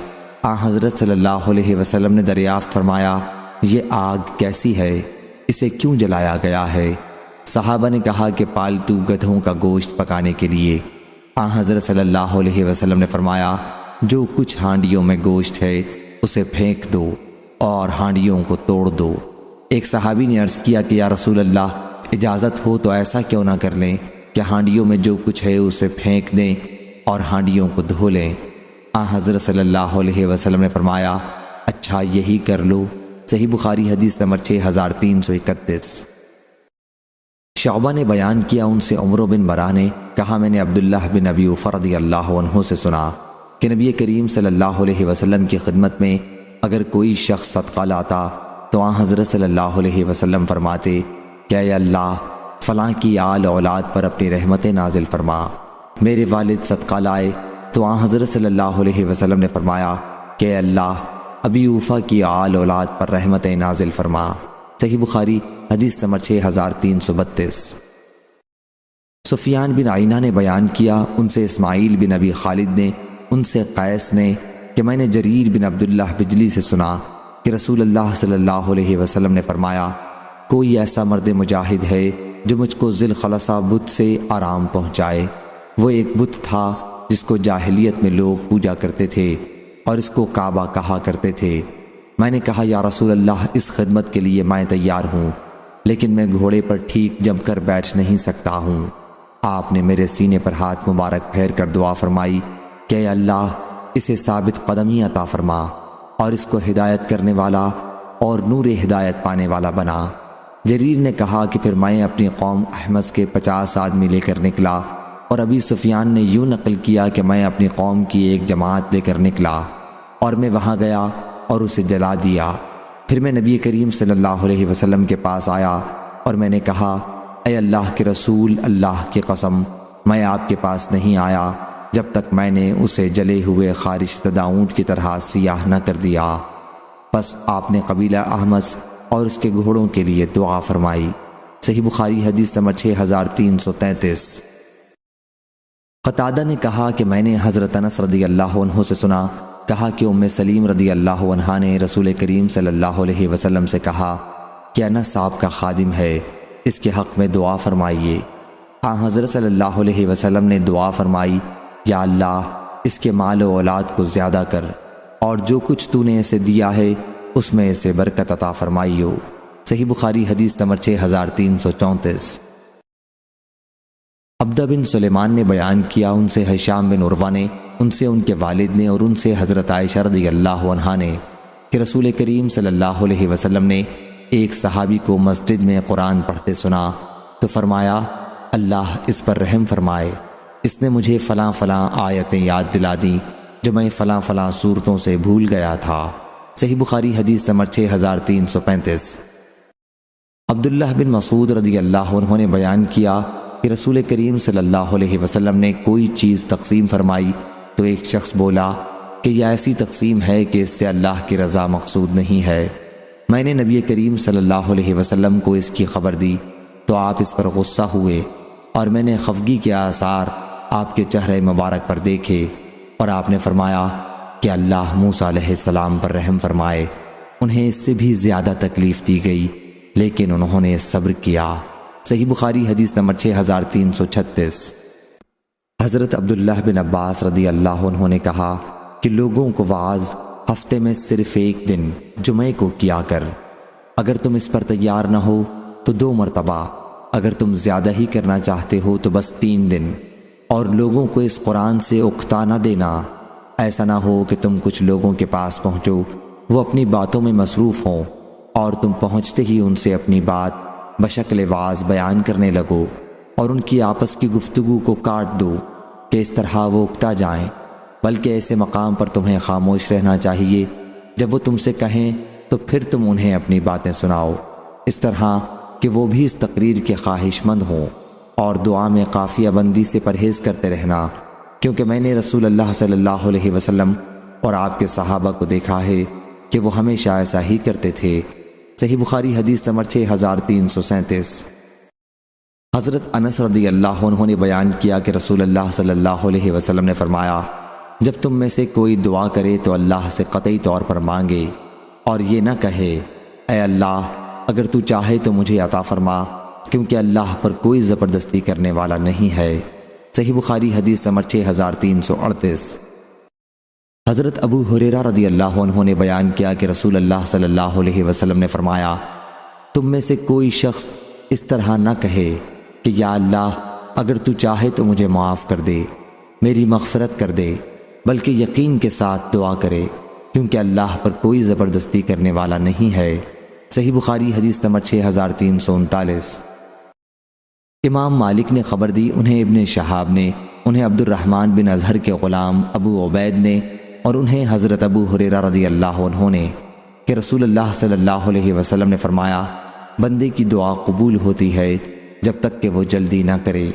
حضرت صلی اللہ علیہ وسلم نے دریافت فرمایا، یہ آگ کیسی ہے؟ اسے کیوں جلایا گیا ہے؟ صحابہ نے کہا کہ پالتو گدھوں کا گوشت پکانے کے لیے۔ حضرت صلی اللہ علیہ وسلم نے فرمایا، جو کچھ ہانڈیوں میں گوشت ہے اسے پھینک دو اور ہانڈیوں کو توڑ دو۔ ایک صحابی نے عرض کیا کہ یا رسول اللہ، اجازت ہو تو ایسا کیوں نہ کر لیں کہ ہانڈیوں میں جو کچھ ہے اسے پھینک دیں اور ہانڈیوں کو دھو لیں۔ حضرت صلی اللہ علیہ وسلم نے فرمایا، اچھا یہی کر لو۔ صحیح بخاری حدیث نمبر 6331۔ شعبہ نے بیان کیا، ان سے عمرو بن براہ نے کہا، میں نے عبداللہ بن ابی اوفیٰ رضی اللہ عنہ سے سنا کہ نبی کریم صلی اللہ علیہ وسلم کی خدمت میں اگر کوئی شخص صدقہ لاتا تو حضرت صلی اللہ علیہ وسلم فرماتے کہ اے اللہ، فلاں کی آل اولاد پر اپنی رحمت نازل فرما۔ میرے والد صدقہ لائے تو حضرت صلی اللہ علیہ وسلم نے فرمایا کہ اے اللہ، ابی اوفیٰ کی آل اولاد پر رحمت نازل فرما۔ صحیح بخاری حدیث نمبر 6332۔ سفیان بن عینہ نے بیان کیا، ان سے اسماعیل بن ابی خالد نے، ان سے قیس نے کہ میں نے جریر بن عبداللہ بجلی سے سنا کہ رسول اللہ صلی اللہ علیہ وسلم نے فرمایا، کوئی ایسا مرد مجاہد ہے جو مجھ کو ذی الخلصہ بت سے آرام پہنچائے۔ وہ ایک بت تھا جس کو جاہلیت میں لوگ پوجا کرتے تھے اور اس کو کعبہ کہا کرتے تھے۔ میں نے کہا، یا رسول اللہ، اس خدمت کے لیے میں تیار ہوں، لیکن میں گھوڑے پر ٹھیک جم کر بیٹھ نہیں سکتا ہوں۔ آپ نے میرے سینے پر ہاتھ مبارک پھیر کر دعا فرمائی کہ اے اللہ، اسے ثابت قدمی عطا فرما اور اس کو ہدایت کرنے والا اور نور ہدایت پانے والا بنا۔ جریر نے کہا کہ پھر میں اپنی قوم احمس کے 50 آدمی لے کر نکلا، اور ابی سفیان نے یوں نقل کیا کہ میں اپنی قوم کی ایک جماعت لے کر نکلا اور میں وہاں گیا اور اسے جلا دیا۔ پھر میں نبی کریم صلی اللہ علیہ وسلم کے پاس آیا اور میں نے کہا، اے اللہ کے رسول، اللہ کی قسم، میں آپ کے پاس نہیں آیا جب تک میں نے اسے جلے ہوئے خارش زدہ اونٹ کی طرح سیاہ نہ کر دیا۔ بس آپ نے قبیلہ احمس اور اس کے گھوڑوں کے لیے دعا فرمائی۔ صحیح بخاری حدیث نمبر 6333۔ قتادہ نے کہا کہ میں نے حضرت انس رضی اللہ عنہ سے سنا، کہا کہ ام سلیم رضی اللہ عنہا نے رسول کریم صلی اللہ علیہ وسلم سے کہا کہ انس آپ کا خادم ہے، اس کے حق میں دعا فرمائیے۔ حضرت صلی اللہ علیہ وسلم نے دعا فرمائی، یا اللہ، اس کے مال و اولاد کو زیادہ کر، اور جو کچھ تو نے اسے دیا ہے اس میں اسے برکت عطا فرمائیو۔ صحیح بخاری حدیث نمبر 6334۔ عبدہ بن سلیمان نے بیان کیا، ان سے ہشام بن عروہ نے، ان سے ان کے والد نے، اور ان سے حضرت عائشہ رضی اللہ عنہا نے کہ رسول کریم صلی اللہ علیہ وسلم نے ایک صحابی کو مسجد میں قرآن پڑھتے سنا تو فرمایا، اللہ اس پر رحم فرمائے، اس نے مجھے فلاں فلاں آیتیں یاد دلا دیں جو میں فلاں فلاں صورتوں سے بھول گیا تھا۔ صحیح بخاری حدیث نمبر 6335۔ عبداللہ بن مسعود رضی اللہ عنہ نے بیان کیا کہ رسول کریم صلی اللہ علیہ وسلم نے کوئی چیز تقسیم فرمائی تو ایک شخص بولا کہ یہ ایسی تقسیم ہے کہ اس سے اللہ کی رضا مقصود نہیں ہے۔ میں نے نبی کریم صلی اللہ علیہ وسلم کو اس کی خبر دی تو آپ اس پر غصہ ہوئے، اور میں نے خفگی کے آثار آپ کے چہرے مبارک پر دیکھے، اور آپ نے فرمایا کہ اللہ موسیٰ علیہ السلام پر رحم فرمائے، انہیں اس سے بھی زیادہ تکلیف دی گئی لیکن انہوں نے صبر کیا۔ صحیح بخاری حدیث نمبر 6336۔ حضرت عبداللہ بن عباس رضی اللہ عنہ نے کہا کہ لوگوں کو وعظ ہفتے میں صرف ایک دن جمعے کو کیا کر، اگر تم اس پر تیار نہ ہو تو 2 مرتبہ، اگر تم زیادہ ہی کرنا چاہتے ہو تو بس 3 دن، اور لوگوں کو اس قرآن سے اکتا نہ دینا۔ ایسا نہ ہو کہ تم کچھ لوگوں کے پاس پہنچو، وہ اپنی باتوں میں مصروف ہوں، اور تم پہنچتے ہی ان سے اپنی بات بشکل وعظ بیان کرنے لگو، اور ان کی آپس کی گفتگو کو کاٹ دو کہ اس طرح وہ اکتا جائیں، بلکہ ایسے مقام پر تمہیں خاموش رہنا چاہیے جب وہ تم سے کہیں تو پھر تم انہیں اپنی باتیں سناؤ، اس طرح کہ وہ بھی اس تقریر کے خواہش مند ہوں، اور دعا میں قافیہ بندی سے پرہیز کرتے رہنا، کیونکہ میں نے رسول اللہ صلی اللہ علیہ وسلم اور آپ کے صحابہ کو دیکھا ہے کہ وہ ہمیشہ ایسا ہی کرتے تھے۔ صحیح بخاری حدیث نمبر 6337۔ حضرت انس رضی اللہ عنہ نے بیان کیا کہ رسول اللہ صلی اللہ علیہ وسلم نے فرمایا، جب تم میں سے کوئی دعا کرے تو اللہ سے قطعی طور پر مانگے، اور یہ نہ کہے اے اللہ اگر تو چاہے تو مجھے عطا فرما، کیونکہ اللہ پر کوئی زبردستی کرنے والا نہیں ہے۔ صحیح بخاری حدیث نمبر 6338۔ حضرت ابو ہریرہ رضی اللہ عنہ نے بیان کیا کہ رسول اللہ صلی اللہ علیہ وسلم نے فرمایا، تم میں سے کوئی شخص اس طرح نہ کہے کہ یا اللہ اگر تو چاہے تو مجھے معاف کر دے، میری مغفرت کر دے، بلکہ یقین کے ساتھ دعا کرے، کیونکہ اللہ پر کوئی زبردستی کرنے والا نہیں ہے۔ صحیح بخاری حدیث نمبر 6339۔ امام مالک نے خبر دی، انہیں ابن شہاب نے، انہیں عبد الرحمن بن ازہر کے غلام ابو عبید نے، اور انہیں حضرت ابو ہریرہ رضی اللہ عنہ نے کہ رسول اللہ صلی اللہ علیہ وسلم نے فرمایا، بندے کی دعا قبول ہوتی ہے جب تک کہ وہ جلدی نہ کرے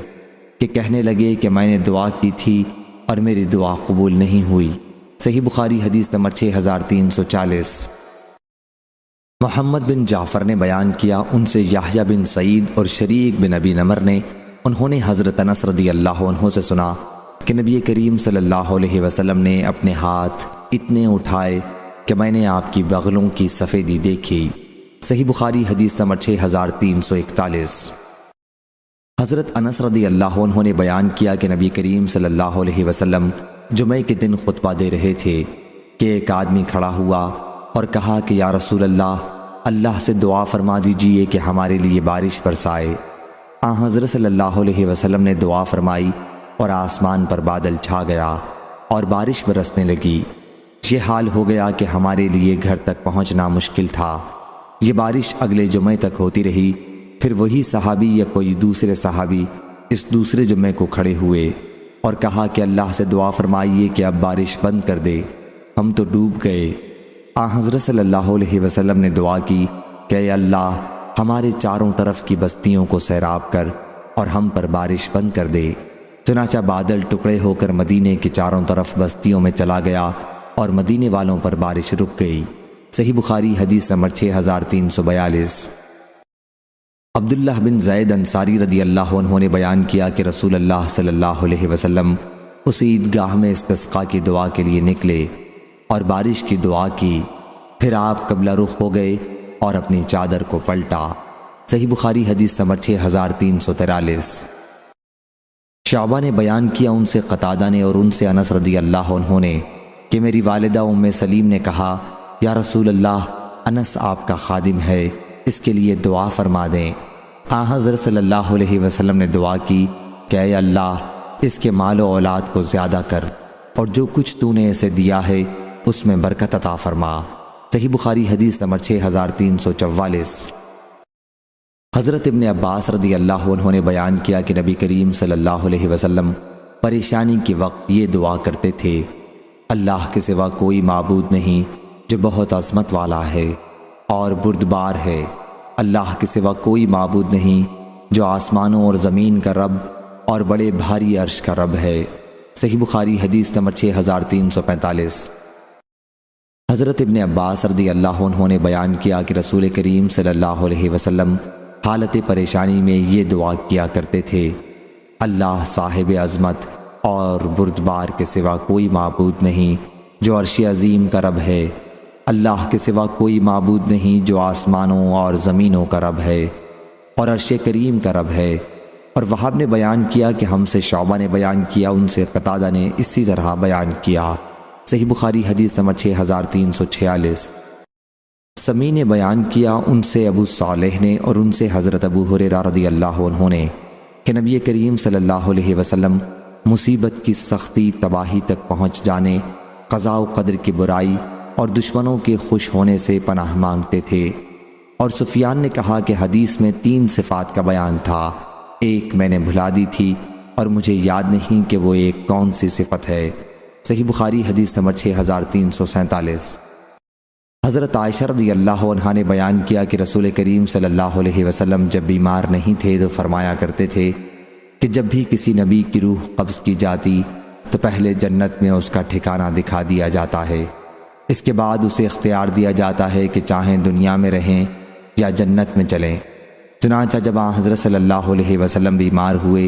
کہ کہنے لگے کہ میں نے دعا کی تھی اور میری دعا قبول نہیں ہوئی۔ صحیح بخاری حدیث نمبر 6340۔ محمد بن جعفر نے بیان کیا، ان سے یحییٰ بن سعید اور شریک بن ابی نمر نے، انہوں نے حضرت انس رضی اللہ عنہ سے سنا کہ نبی کریم صلی اللہ علیہ وسلم نے اپنے ہاتھ اتنے اٹھائے کہ میں نے آپ کی بغلوں کی سفیدی دیکھی۔ صحیح بخاری حدیث نمبر 6341۔ حضرت انس رضی اللہ عنہ نے بیان کیا کہ نبی کریم صلی اللہ علیہ وسلم جمعے کے دن خطبہ دے رہے تھے کہ ایک آدمی کھڑا ہوا اور کہا کہ یا رسول اللہ، اللہ سے دعا فرما دیجئے کہ ہمارے لیے بارش برسائے۔ حضرت صلی اللہ علیہ وسلم نے دعا فرمائی اور آسمان پر بادل چھا گیا اور بارش برسنے لگی۔ یہ حال ہو گیا کہ ہمارے لیے گھر تک پہنچنا مشکل تھا۔ یہ بارش اگلے جمعے تک ہوتی رہی، پھر وہی صحابی یا کوئی دوسرے صحابی اس دوسرے جمعے کو کھڑے ہوئے اور کہا کہ اللہ سے دعا فرمائیے کہ اب بارش بند کر دے، ہم تو ڈوب گئے۔ حضرت صلی اللہ علیہ وسلم نے دعا کی کہ اے اللہ ہمارے چاروں طرف کی بستیوں کو سیراب کر اور ہم پر بارش بند کر دے۔ چنانچہ بادل ٹکڑے ہو کر مدینے کے چاروں طرف بستیوں میں چلا گیا اور مدینے والوں پر بارش رک گئی۔ صحیح بخاری حدیث نمبر 6342۔ عبداللہ بن زید انصاری رضی اللہ عنہ نے بیان کیا کہ رسول اللہ صلی اللہ علیہ وسلم اس عیدگاہ میں استسقاء کی دعا کے لیے نکلے اور بارش کی دعا کی، پھر آپ قبلہ رخ ہو گئے اور اپنی چادر کو پلٹا۔ صحیح بخاری حدیث نمبر 6343۔ شعبہ نے بیان کیا، ان سے قتادہ نے اور ان سے انس رضی اللہ عنہ نے کہ میری والدہ ام سلیم نے کہا یا رسول اللہ، انس آپ کا خادم ہے، اس کے لیے دعا فرما دیں۔ حضرت صلی اللہ علیہ وسلم نے دعا کی کہ اے اللہ اس کے مال و اولاد کو زیادہ کر اور جو کچھ تو نے اسے دیا ہے اس میں برکت عطا فرما۔ صحیح بخاری حدیث نمبر 6344۔ حضرت ابن عباس رضی اللہ عنہ نے بیان کیا کہ نبی کریم صلی اللہ علیہ وسلم پریشانی کے وقت یہ دعا کرتے تھے، اللہ کے سوا کوئی معبود نہیں جو بہت عظمت والا ہے اور بردبار ہے، اللہ کے سوا کوئی معبود نہیں جو آسمانوں اور زمین کا رب اور بڑے بھاری عرش کا رب ہے۔ صحیح بخاری حدیث نمبر 6345۔ حضرت ابن عباس رضی اللہ عنہ نے بیان کیا کہ رسول کریم صلی اللہ علیہ وسلم حالت پریشانی میں یہ دعا کیا کرتے تھے: اللہ صاحب عظمت اور بردبار کے سوا کوئی معبود نہیں جو عرش عظیم کا رب ہے، اللہ کے سوا کوئی معبود نہیں جو آسمانوں اور زمینوں کا رب ہے اور عرش کریم کا رب ہے۔ اور وہاب نے بیان کیا کہ ہم سے شعبہ نے بیان کیا، ان سے قتادہ نے اسی طرح بیان کیا۔ صحیح بخاری حدیث نمبر 6346۔ سمی نے بیان کیا، ان سے ابو صالح نے اور ان سے حضرت ابو ہریرہ رضی اللہ عنہ نے کہ نبی کریم صلی اللہ علیہ وسلم مصیبت کی سختی، تباہی تک پہنچ جانے، قضاء و قدر کی برائی اور دشمنوں کے خوش ہونے سے پناہ مانگتے تھے۔ اور سفیان نے کہا کہ حدیث میں 3 صفات کا بیان تھا، ایک میں نے بھلا دی تھی اور مجھے یاد نہیں کہ وہ ایک کون سی صفت ہے۔ صحیح بخاری حدیث نمبر 6347۔ حضرت عائشہ رضی اللہ عنہا نے بیان کیا کہ رسول کریم صلی اللہ علیہ وسلم جب بیمار نہیں تھے تو فرمایا کرتے تھے کہ جب بھی کسی نبی کی روح قبض کی جاتی تو پہلے جنت میں اس کا ٹھکانہ دکھا دیا جاتا ہے، اس کے بعد اسے اختیار دیا جاتا ہے کہ چاہیں دنیا میں رہیں یا جنت میں چلیں۔ چنانچہ جب حضرت صلی اللہ علیہ وسلم بیمار ہوئے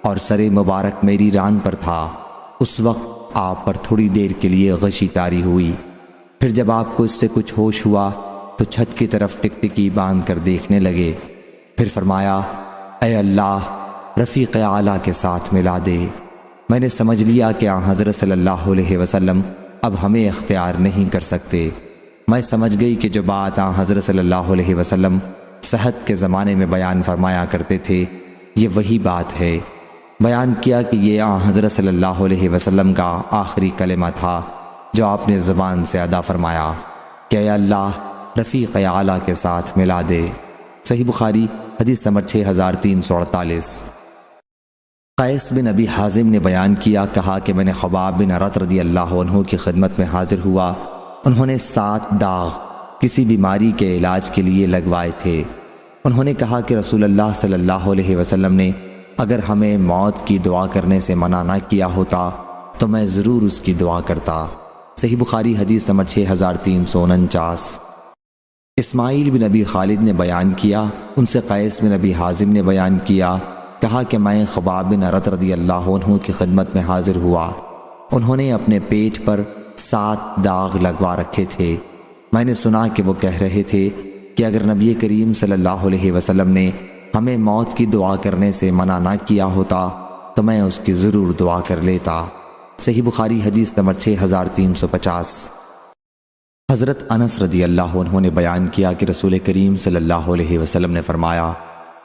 اور سر مبارک میری ران پر تھا، اس وقت آپ پر تھوڑی دیر کے لیے غشی طاری ہوئی، پھر جب آپ کو اس سے کچھ ہوش ہوا تو چھت کی طرف ٹکٹکی باندھ کر دیکھنے لگے، پھر فرمایا: اے اللہ، رفیق اعلیٰ کے ساتھ ملا دے۔ میں نے سمجھ لیا کہ حضرت صلی اللہ علیہ وسلم اب ہمیں اختیار نہیں کر سکتے۔ میں سمجھ گئی کہ جو بات حضرت صلی اللہ علیہ وسلم صحت کے زمانے میں بیان فرمایا کرتے تھے یہ وہی بات ہے۔ بیان کیا کہ یہ حضرت صلی اللہ علیہ وسلم کا آخری کلمہ تھا جو آپ نے زبان سے ادا فرمایا کہ اے اللہ، رفیق اعلیٰ کے ساتھ ملا دے۔ صحیح بخاری حدیث نمبر 6348۔ قیس بن ابی حازم نے بیان کیا، کہا کہ میں نے خباب بن ارت رضی اللہ عنہ کی خدمت میں حاضر ہوا۔ انہوں نے 7 داغ کسی بیماری کے علاج کے لیے لگوائے تھے۔ انہوں نے کہا کہ رسول اللہ صلی اللہ علیہ وسلم نے اگر ہمیں موت کی دعا کرنے سے منع نہ کیا ہوتا تو میں ضرور اس کی دعا کرتا۔ صحیح بخاری حدیث نمبر 6349۔ اسماعیل بن ابی خالد نے بیان کیا، ان سے قیس بن ابی حازم نے بیان کیا، کہا کہ میں خباب بن ارت رضی اللہ عنہ کی خدمت میں حاضر ہوا۔ انہوں نے اپنے پیٹ پر 7 داغ لگوا رکھے تھے۔ میں نے سنا کہ وہ کہہ رہے تھے کہ اگر نبی کریم صلی اللہ علیہ وسلم نے ہمیں موت کی دعا کرنے سے منع نہ کیا ہوتا تو میں اس کی ضرور دعا کر لیتا۔ صحیح بخاری حدیث نمبر 6350۔ حضرت انس رضی اللہ عنہ نے بیان کیا کہ رسول کریم صلی اللہ علیہ وسلم نے فرمایا: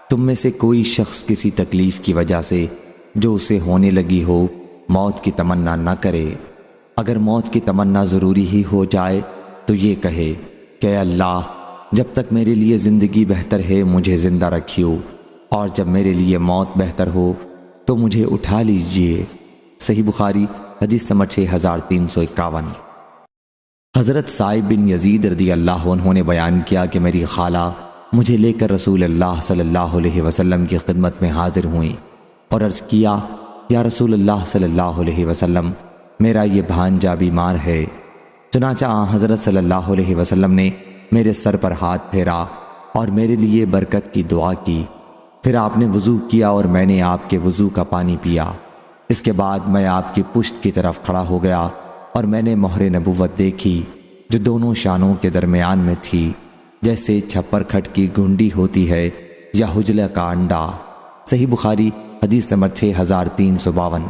تم میں سے کوئی شخص کسی تکلیف کی وجہ سے جو اسے ہونے لگی ہو موت کی تمنا نہ کرے۔ اگر موت کی تمنا ضروری ہی ہو جائے تو یہ کہے کہ اے اللہ، جب تک میرے لیے زندگی بہتر ہے مجھے زندہ رکھیو، اور جب میرے لیے موت بہتر ہو تو مجھے اٹھا لیجئے۔ صحیح بخاری حدیث نمبر 6351۔ حضرت صائب بن یزید رضی اللہ عنہ نے بیان کیا کہ میری خالہ مجھے لے کر رسول اللہ صلی اللہ علیہ وسلم کی خدمت میں حاضر ہوئیں اور عرض کیا: یا رسول اللہ صلی اللہ علیہ وسلم، میرا یہ بھانجا بیمار ہے۔ چنانچہ حضرت صلی اللہ علیہ وسلم نے میرے سر پر ہاتھ پھیرا اور میرے لیے برکت کی دعا کی، پھر آپ نے وضو کیا اور میں نے آپ کے وضو کا پانی پیا۔ اس کے بعد میں آپ کی پشت کی طرف کھڑا ہو گیا اور میں نے مہر نبوت دیکھی جو دونوں شانوں کے درمیان میں تھی، جیسے چھپر کھٹ کی گھنڈی ہوتی ہے یا حجلہ کا انڈا۔ صحیح بخاری حدیث نمبر 6352۔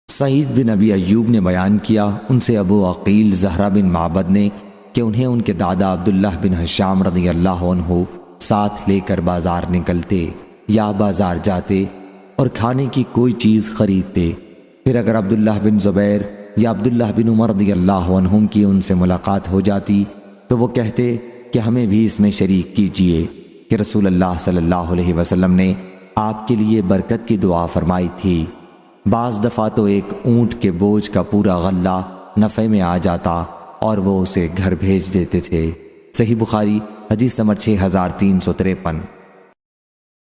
سعید بن ابی ایوب نے بیان کیا، ان سے ابو عقیل زہرہ بن معبد نے کہ انہیں ان کے دادا عبداللہ بن حشام رضی اللہ عنہ ساتھ لے کر بازار نکلتے یا بازار جاتے اور کھانے کی کوئی چیز خریدتے، پھر اگر عبداللہ بن زبیر یا عبداللہ بن عمر رضی اللہ عنہم کی ان سے ملاقات ہو جاتی تو وہ کہتے کہ ہمیں بھی اس میں شریک کیجیے کہ رسول اللہ صلی اللہ علیہ وسلم نے آپ کے لیے برکت کی دعا فرمائی تھی۔ بعض دفعہ تو ایک اونٹ کے بوجھ کا پورا غلہ نفع میں آ جاتا اور وہ اسے گھر بھیج دیتے تھے۔ صحیح بخاری حدیث نمبر 6353۔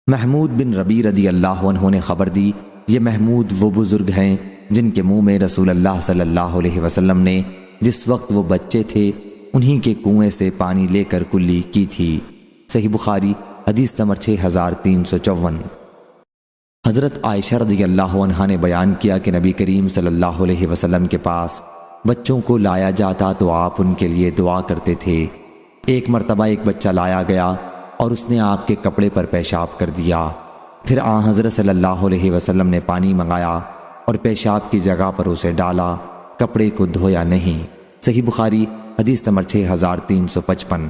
محمود بن ربیع رضی اللہ عنہ نے خبر دی، یہ محمود وہ بزرگ ہیں جن کے منہ میں رسول اللہ صلی اللہ علیہ وسلم نے جس وقت وہ بچے تھے انہی کے کنویں سے پانی لے کر کلی کی تھی۔ صحیح بخاری حدیث نمبر 6354۔ حضرت عائشہ رضی اللہ عنہا نے بیان کیا کہ نبی کریم صلی اللہ علیہ وسلم کے پاس بچوں کو لایا جاتا تو آپ ان کے لیے دعا کرتے تھے۔ ایک مرتبہ ایک بچہ لایا گیا اور اس نے آپ کے کپڑے پر پیشاب کر دیا۔ پھر حضرت صلی اللہ علیہ وسلم نے پانی منگایا اور پیشاب کی جگہ پر اسے ڈالا، کپڑے کو دھویا نہیں۔ صحیح بخاری حدیث نمبر 6355۔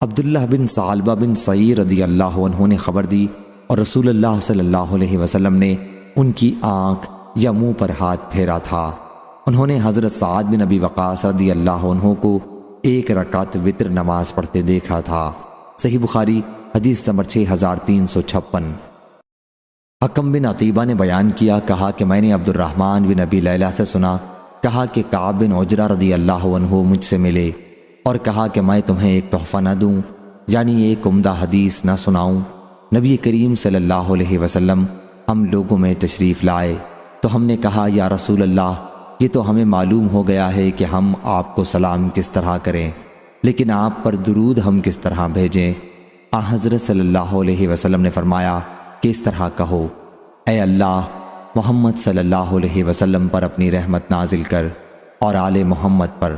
عبداللہ بن ثعلبہ بن سعید رضی اللہ عنہ نے خبر دی اور رسول اللہ صلی اللہ علیہ وسلم نے ان کی آنکھ یا منہ پر ہاتھ پھیرا تھا۔ انہوں نے حضرت سعد بن ابی وقاص رضی اللہ عنہ کو 1 رکعت وتر نماز پڑھتے دیکھا تھا۔ صحیح بخاری حدیث نمبر 6356۔ حکم بن عتیبہ نے بیان کیا، کہا کہ میں نے عبد الرحمن بن ابی لیلہ سے سنا، کہا کہ کعب بن عجرہ رضی اللہ عنہ مجھ سے ملے اور کہا کہ میں تمہیں ایک تحفہ نہ دوں، یعنی ایک عمدہ حدیث نہ سناؤں؟ نبی کریم صلی اللہ علیہ وسلم ہم لوگوں میں تشریف لائے تو ہم نے کہا یا رسول اللہ، یہ تو ہمیں معلوم ہو گیا ہے کہ ہم آپ کو سلام کس طرح کریں، لیکن آپ پر درود ہم کس طرح بھیجیں؟ حضرت صلی اللہ علیہ وسلم نے فرمایا کہ اس طرح کہو، اے اللہ محمد صلی اللہ علیہ وسلم پر اپنی رحمت نازل کر اور آل محمد پر،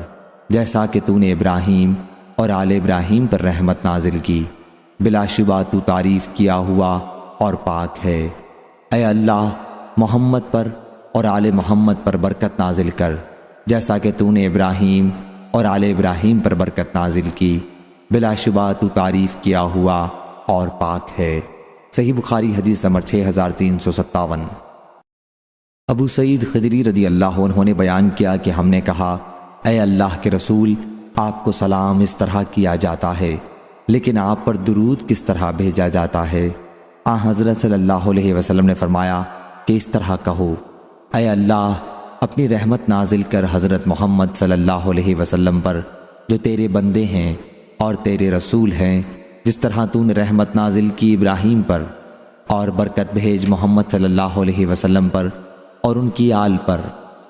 جیسا کہ تو نے ابراہیم اور آل ابراہیم پر رحمت نازل کی، بلا شبہ تو تعریف کیا ہوا اور پاک ہے۔ اے اللہ محمد پر اور آل محمد پر برکت نازل کر، جیسا کہ تو نے ابراہیم اور آل ابراہیم پر برکت نازل کی، بلا شبہ تو تعریف کیا ہوا اور پاک ہے۔ صحیح بخاری حدیث نمبر 6357۔ ابو سعید خدری رضی اللہ عنہ نے بیان کیا کہ ہم نے کہا، اے اللہ کے رسول، آپ کو سلام اس طرح کیا جاتا ہے، لیکن آپ پر درود کس طرح بھیجا جاتا ہے؟ حضرت صلی اللہ علیہ وسلم نے فرمایا کہ اس طرح کہو، اے اللہ اپنی رحمت نازل کر حضرت محمد صلی اللہ علیہ وسلم پر جو تیرے بندے ہیں اور تیرے رسول ہیں، جس طرح تو نے رحمت نازل کی ابراہیم پر، اور برکت بھیج محمد صلی اللہ علیہ وسلم پر اور ان کی آل پر،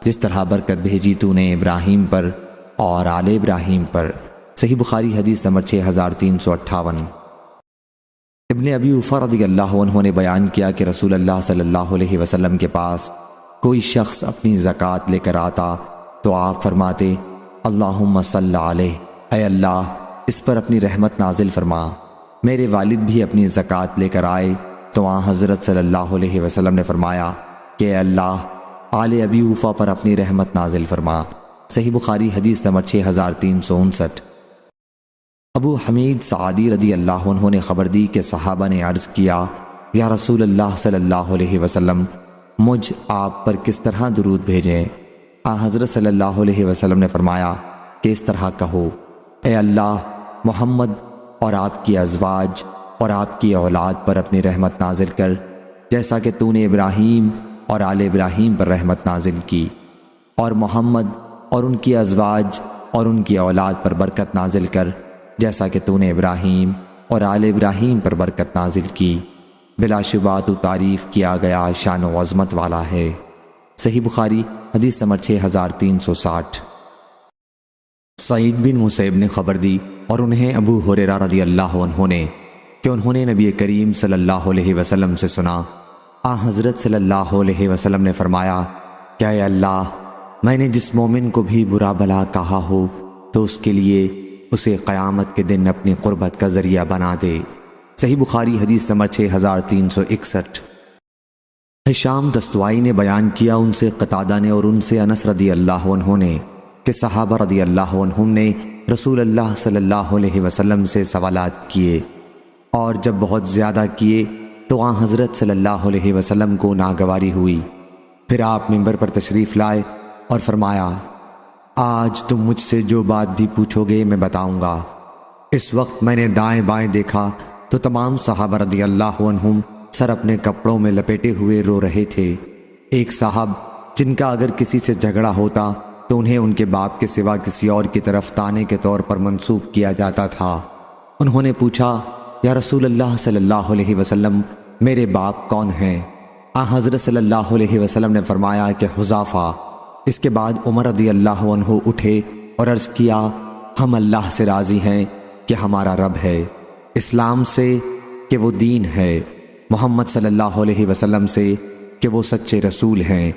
جس طرح برکت بھیجی تو نے ابراہیم پر اور آل ابراہیم پر۔ صحیح بخاری حدیث نمبر 6358۔ ابن ابی اوفا رضی اللہ عنہ نے بیان کیا کہ رسول اللہ صلی اللہ علیہ وسلم کے پاس کوئی شخص اپنی زکوٰۃ لے کر آتا تو آپ فرماتے، اللہم صلی علیہ، اے اللہ اس پر اپنی رحمت نازل فرما۔ میرے والد بھی اپنی زکوٰۃ لے کر آئے تو حضرت صلی اللہ علیہ وسلم نے فرمایا کہ اے اللہ آل ابی اوفا پر اپنی رحمت نازل فرما۔ صحیح بخاری حدیث نمبر 6359۔ ابو حمید سعدی رضی اللہ عنہ نے خبر دی کہ صحابہ نے عرض کیا، یا رسول اللہ صلی اللہ علیہ وسلم مجھ آپ پر کس طرح درود بھیجیں؟ حضرت صلی اللہ علیہ وسلم نے فرمایا کہ اس طرح کہو، اے اللہ محمد اور آپ کی ازواج اور آپ کی اولاد پر اپنی رحمت نازل کر، جیسا کہ تو نے ابراہیم اور آل ابراہیم پر رحمت نازل کی، اور محمد اور ان کی ازواج اور ان کی اولاد پر برکت نازل کر، جیسا کہ تو نے ابراہیم اور آل ابراہیم پر برکت نازل کی، بلا شبہ تو تعریف کیا گیا شان و عظمت والا ہے۔ صحیح بخاری حدیث نمبر 6360۔ سعید بن مسیب نے خبر دی اور انہیں ابو ہریرہ رضی اللہ عنہ نے کہ انہوں نے نبی کریم صلی اللہ علیہ وسلم سے سنا، حضرت صلی اللہ علیہ وسلم نے فرمایا کہ اے اللہ میں نے جس مومن کو بھی برا بلا کہا ہو تو اس کے لیے اسے قیامت کے دن اپنی قربت کا ذریعہ بنا دے۔ صحیح بخاری حدیث نمبر 6361۔ ہشام دستوائی نے بیان کیا، ان سے قتادہ نے اور ان سے انس رضی اللہ عنہ نے کہ صحابہ رضی اللہ عنہم نے رسول اللہ صلی اللہ علیہ وسلم سے سوالات کیے، اور جب بہت زیادہ کیے تو حضرت صلی اللہ علیہ وسلم کو ناگواری ہوئی۔ پھر آپ منبر پر تشریف لائے اور فرمایا، آج تم مجھ سے جو بات بھی پوچھو گے میں بتاؤں گا۔ اس وقت میں نے دائیں بائیں دیکھا تو تمام صحابہ رضی اللہ عنہم سر اپنے کپڑوں میں لپیٹے ہوئے رو رہے تھے۔ ایک صاحب جن کا اگر کسی سے جھگڑا ہوتا تو انہیں ان کے باپ کے سوا کسی اور کی طرف تانے کے طور پر منسوب کیا جاتا تھا۔ انہوں نے پوچھا، یا رسول اللہ صلی اللہ علیہ وسلم میرے باپ کون ہیں؟ حضرت صلی اللہ علیہ وسلم نے فرمایا کہ حذافہ۔ اس کے بعد عمر رضی اللہ عنہ اٹھے اور عرض کیا، ہم اللہ سے راضی ہیں کہ ہمارا رب ہے، اسلام سے کہ وہ دین ہے، محمد صلی اللہ علیہ وسلم سے کہ وہ سچے رسول ہیں،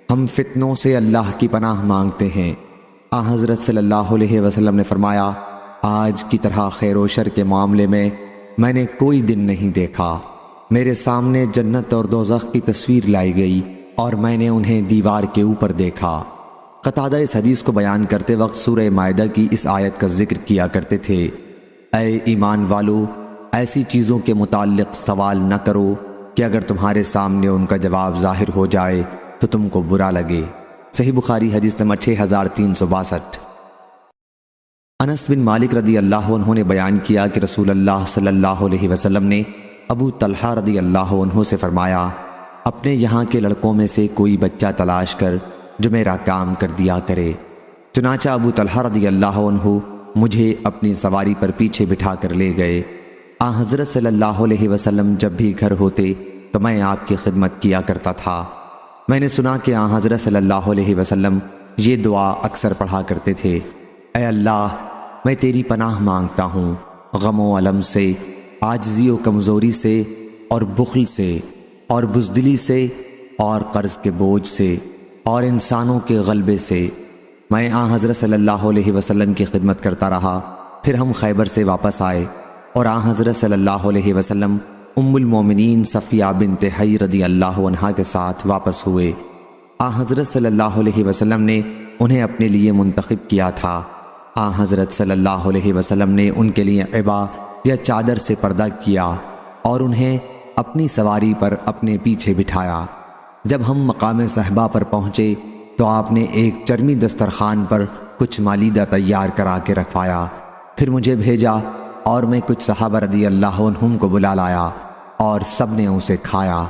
ہم فتنوں سے اللہ کی پناہ مانگتے ہیں۔ حضرت صلی اللہ علیہ وسلم نے فرمایا، آج کی طرح خیر و شر کے معاملے میں نے کوئی دن نہیں دیکھا۔ میرے سامنے جنت اور دوزخ کی تصویر لائی گئی اور میں نے انہیں دیوار کے اوپر دیکھا۔ قتادہ اس حدیث کو بیان کرتے وقت سورہ مائدہ کی اس آیت کا ذکر کیا کرتے تھے، اے ایمان والو، ایسی چیزوں کے متعلق سوال نہ کرو کہ اگر تمہارے سامنے ان کا جواب ظاہر ہو جائے تو تم کو برا لگے۔ صحیح بخاری حدیث نمبر 6362۔ انس بن مالک رضی اللہ عنہ نے بیان کیا کہ رسول اللہ صلی اللہ علیہ وسلم نے ابو طلحہ رضی اللہ عنہ سے فرمایا، اپنے یہاں کے لڑکوں میں سے کوئی بچہ تلاش کر جو میرا کام کر دیا کرے۔ چنانچہ ابو طلحہ رضی اللہ عنہ مجھے اپنی سواری پر پیچھے بٹھا کر لے گئے۔ حضرت صلی اللہ علیہ وسلم جب بھی گھر ہوتے تو میں آپ کی خدمت کیا کرتا تھا۔ میں نے سنا کہ حضرت صلی اللہ علیہ وسلم یہ دعا اکثر پڑھا کرتے تھے، اے اللہ، میں تیری پناہ مانگتا ہوں غم و الم سے، عاجزی و کمزوری سے، اور بخل سے، اور بزدلی سے، اور قرض کے بوجھ سے، اور انسانوں کے غلبے سے۔ میں حضرت صلی اللہ علیہ وسلم کی خدمت کرتا رہا۔ پھر ہم خیبر سے واپس آئے اور حضرت صلی اللہ علیہ وسلم ام المومنین صفیہ بنت حی رضی اللہ عنہا کے ساتھ واپس ہوئے۔ حضرت صلی اللہ علیہ وسلم نے انہیں اپنے لیے منتخب کیا تھا۔ حضرت صلی اللہ علیہ وسلم نے ان کے لیے عبا یا چادر سے پردہ کیا اور انہیں اپنی سواری پر اپنے پیچھے بٹھایا۔ جب ہم مقام صحبہ پر پہنچے تو آپ نے ایک چرمی دسترخوان پر کچھ مالیدہ تیار کرا کے رکھوایا، پھر مجھے بھیجا اور میں کچھ صحابہ رضی اللہ عنہم کو بلا لایا اور سب نے اسے کھایا۔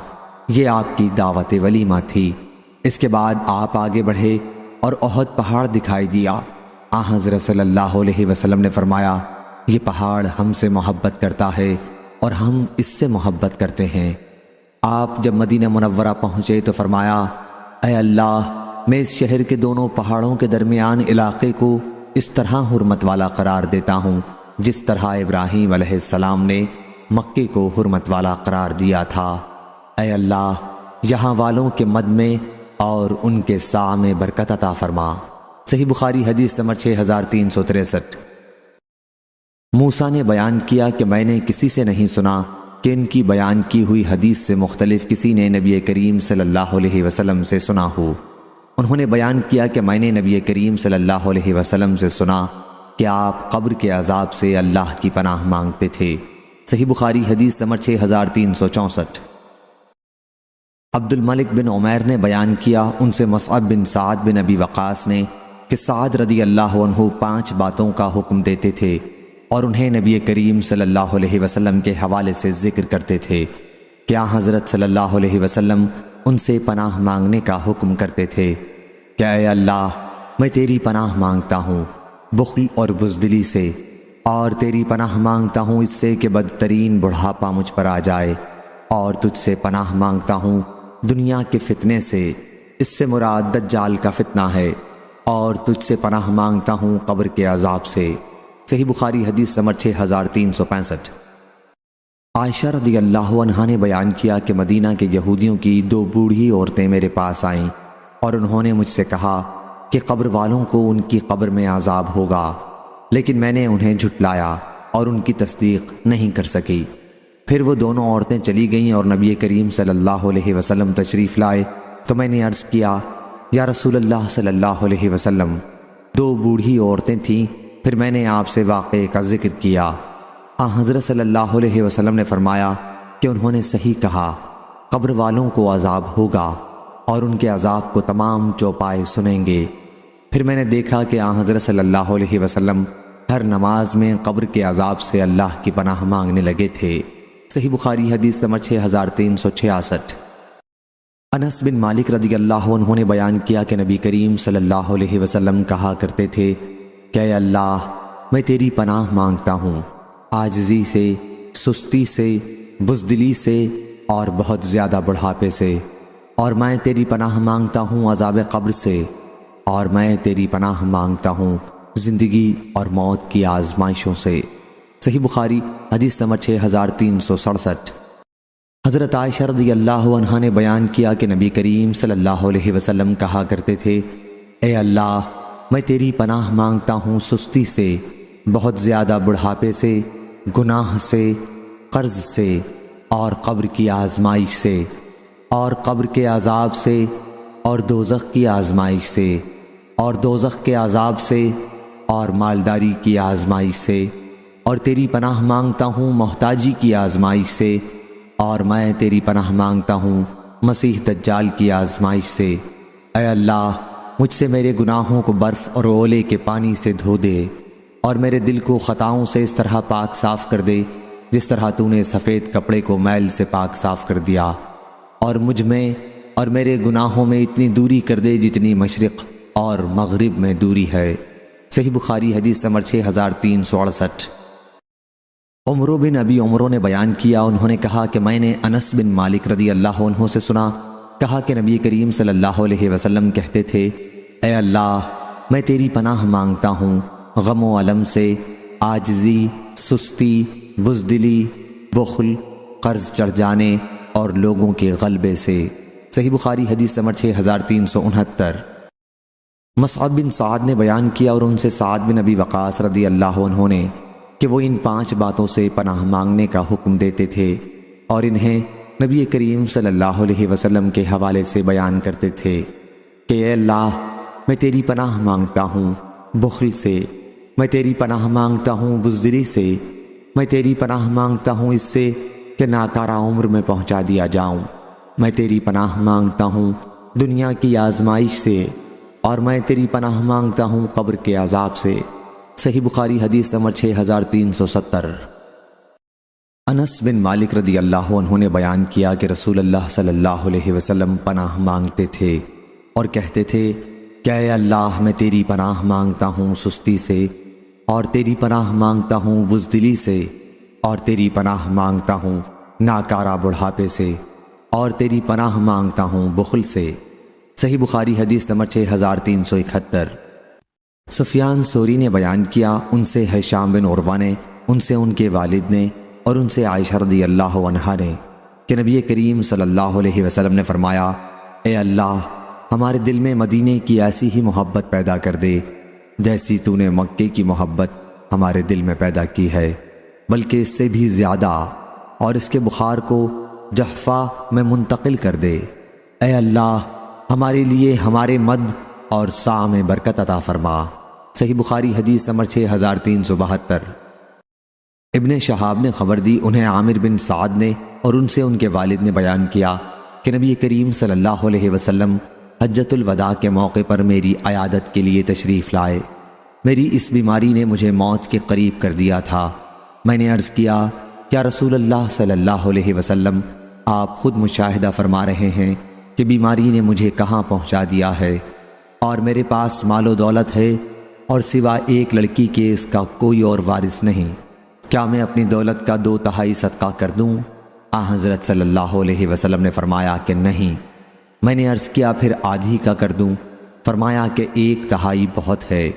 یہ آپ کی دعوت ولیمہ تھی۔ اس کے بعد آپ آگے بڑھے اور احد پہاڑ دکھائی دیا۔ حضرت صلی اللہ علیہ وسلم نے فرمایا، یہ پہاڑ ہم سے محبت کرتا ہے اور ہم اس سے محبت کرتے ہیں۔ آپ جب مدینہ منورہ پہنچے تو فرمایا، اے اللہ، میں اس شہر کے دونوں پہاڑوں کے درمیان علاقے کو اس طرح حرمت والا قرار دیتا ہوں جس طرح ابراہیم علیہ السلام نے مکے کو حرمت والا قرار دیا تھا۔ اے اللہ، یہاں والوں کے مد میں اور ان کے سا میں برکت عطا فرما۔ صحیح بخاری حدیث نمبر 6363۔ موسیٰ نے بیان کیا کہ میں نے کسی سے نہیں سنا کہ ان کی بیان کی ہوئی حدیث سے مختلف کسی نے نبی کریم صلی اللہ علیہ وسلم سے سنا ہو۔ انہوں نے بیان کیا کہ میں نے نبی کریم صلی اللہ علیہ وسلم سے سنا کہ آپ قبر کے عذاب سے اللہ کی پناہ مانگتے تھے۔ صحیح بخاری حدیث نمبر 6364۔ عبد الملک بن عمیر نے بیان کیا، ان سے مصعب بن سعد بن ابی وقاص نے کہ سعد رضی اللہ عنہ 5 باتوں کا حکم دیتے تھے اور انہیں نبی کریم صلی اللہ علیہ وسلم کے حوالے سے ذکر کرتے تھے۔ کیا حضرت صلی اللہ علیہ وسلم ان سے پناہ مانگنے کا حکم کرتے تھے کہ اے اللہ، میں تیری پناہ مانگتا ہوں بخل اور بزدلی سے، اور تیری پناہ مانگتا ہوں اس سے کہ بدترین بڑھاپا مجھ پر آ جائے، اور تجھ سے پناہ مانگتا ہوں دنیا کے فتنے سے، اس سے مراد دجال کا فتنہ ہے، اور تجھ سے پناہ مانگتا ہوں قبر کے عذاب سے۔ صحیح بخاری حدیث نمبر 6365۔ عائشہ رضی اللہ عنہا نے بیان کیا کہ مدینہ کے یہودیوں کی 2 بوڑھی عورتیں میرے پاس آئیں اور انہوں نے مجھ سے کہا کہ قبر والوں کو ان کی قبر میں عذاب ہوگا، لیکن میں نے انہیں جھٹلایا اور ان کی تصدیق نہیں کر سکی۔ پھر وہ دونوں عورتیں چلی گئیں اور نبی کریم صلی اللہ علیہ وسلم تشریف لائے تو میں نے عرض کیا، یا رسول اللہ صلی اللہ علیہ وسلم، 2 بوڑھی عورتیں تھیں۔ پھر میں نے آپ سے واقعے کا ذکر کیا۔ حضرت صلی اللہ علیہ وسلم نے فرمایا کہ انہوں نے صحیح کہا، قبر والوں کو عذاب ہوگا اور ان کے عذاب کو تمام چوپائے سنیں گے۔ پھر میں نے دیکھا کہ حضرت صلی اللہ علیہ وسلم ہر نماز میں قبر کے عذاب سے اللہ کی پناہ مانگنے لگے تھے۔ صحیح بخاری حدیث نمبر 6366۔ انس بن مالک رضی اللہ عنہ نے بیان کیا کہ نبی کریم صلی اللہ علیہ وسلم کہا کرتے تھے کہ اے اللہ، میں تیری پناہ مانگتا ہوں عاجزی سے، سستی سے، بزدلی سے اور بہت زیادہ بڑھاپے سے، اور میں تیری پناہ مانگتا ہوں عذاب قبر سے، اور میں تیری پناہ مانگتا ہوں زندگی اور موت کی آزمائشوں سے۔ صحیح بخاری حدیث نمبر 6367۔ حضرت عائشہ رضی اللہ عنہا نے بیان کیا کہ نبی کریم صلی اللہ علیہ وسلم کہا کرتے تھے، اے اللہ، میں تیری پناہ مانگتا ہوں سستی سے، بہت زیادہ بڑھاپے سے، گناہ سے، قرض سے، اور قبر کی آزمائش سے، اور قبر کے عذاب سے، اور دوزخ کی آزمائش سے، اور دوزخ کے عذاب سے، اور مالداری کی آزمائش سے، اور تیری پناہ مانگتا ہوں محتاجی کی آزمائش سے، اور میں تیری پناہ مانگتا ہوں مسیح دجال کی آزمائش سے۔ اے اللہ، مجھ سے میرے گناہوں کو برف اور اولے کے پانی سے دھو دے، اور میرے دل کو خطاؤں سے اس طرح پاک صاف کر دے جس طرح تو نے سفید کپڑے کو میل سے پاک صاف کر دیا، اور مجھ میں اور میرے گناہوں میں اتنی دوری کر دے جتنی مشرق اور مغرب میں دوری ہے۔ صحیح بخاری حدیث نمبر 6368۔ عمرو بن ابی عمرو نے بیان کیا، انہوں نے کہا کہ میں نے انس بن مالک رضی اللہ عنہ سے سنا، کہا کہ نبی کریم صلی اللہ علیہ وسلم کہتے تھے، اے اللہ، میں تیری پناہ مانگتا ہوں غم و الم سے، عاجزی، سستی، بزدلی، بخل، قرض چڑھ جانے اور لوگوں کے غلبے سے۔ صحیح بخاری حدیث نمبر 6369۔ مصعب بن سعد نے بیان کیا اور ان سے سعد بن ابی وقاص رضی اللہ عنہ نے کہ وہ ان 5 باتوں سے پناہ مانگنے کا حکم دیتے تھے اور انہیں نبی کریم صلی اللہ علیہ وسلم کے حوالے سے بیان کرتے تھے کہ اے اللہ، میں تیری پناہ مانگتا ہوں بخل سے، میں تیری پناہ مانگتا ہوں بزدلی سے، میں تیری پناہ مانگتا ہوں اس سے کہ ناکارہ عمر میں پہنچا دیا جاؤں، میں تیری پناہ مانگتا ہوں دنیا کی آزمائش سے، اور میں تیری پناہ مانگتا ہوں قبر کے عذاب سے۔ صحیح بخاری حدیث نمبر 6370۔ انس بن مالک رضی اللہ عنہ نے بیان کیا کہ رسول اللہ صلی اللہ علیہ وسلم پناہ مانگتے تھے اور کہتے تھے کہ اے اللہ، میں تیری پناہ مانگتا ہوں سستی سے، اور تیری پناہ مانگتا ہوں بزدلی سے، اور تیری پناہ مانگتا ہوں ناکارہ بڑھاپے سے، اور تیری پناہ مانگتا ہوں بخل سے۔ صحیح بخاری حدیث نمبر 6371۔ سفیان ثوری نے بیان کیا، ان سے ہشام بن عروہ نے، ان سے ان کے والد نے، اور ان سے عائشہ رضی اللہ عنہا نے کہ نبی کریم صلی اللہ علیہ وسلم نے فرمایا، اے اللہ، ہمارے دل میں مدینے کی ایسی ہی محبت پیدا کر دے جیسی تو نے مکے کی محبت ہمارے دل میں پیدا کی ہے، بلکہ اس سے بھی زیادہ، اور اس کے بخار کو جحفہ میں منتقل کر دے۔ اے اللہ، ہمارے لیے ہمارے مد اور سا میں برکت عطا فرما۔ صحیح بخاری حدیث نمبر 6372۔ ابن شہاب نے خبر دی، انہیں عامر بن سعد نے اور ان سے ان کے والد نے بیان کیا کہ نبی کریم صلی اللہ علیہ وسلم حجۃ الوداع کے موقع پر میری عیادت کے لیے تشریف لائے۔ میری اس بیماری نے مجھے موت کے قریب کر دیا تھا۔ میں نے عرض کیا، کیا رسول اللہ صلی اللہ علیہ وسلم، آپ خود مشاہدہ فرما رہے ہیں کہ بیماری نے مجھے کہاں پہنچا دیا ہے، اور میرے پاس مال و دولت ہے، اور سوا ایک لڑکی کے اس کا کوئی اور وارث نہیں، کیا میں اپنی دولت کا 2/3 صدقہ کر دوں؟ حضرت صلی اللہ علیہ وسلم نے فرمایا کہ نہیں۔ میں نے عرض کیا، پھر آدھی کا کر دوں؟ فرمایا کہ 1/3 بہت ہے۔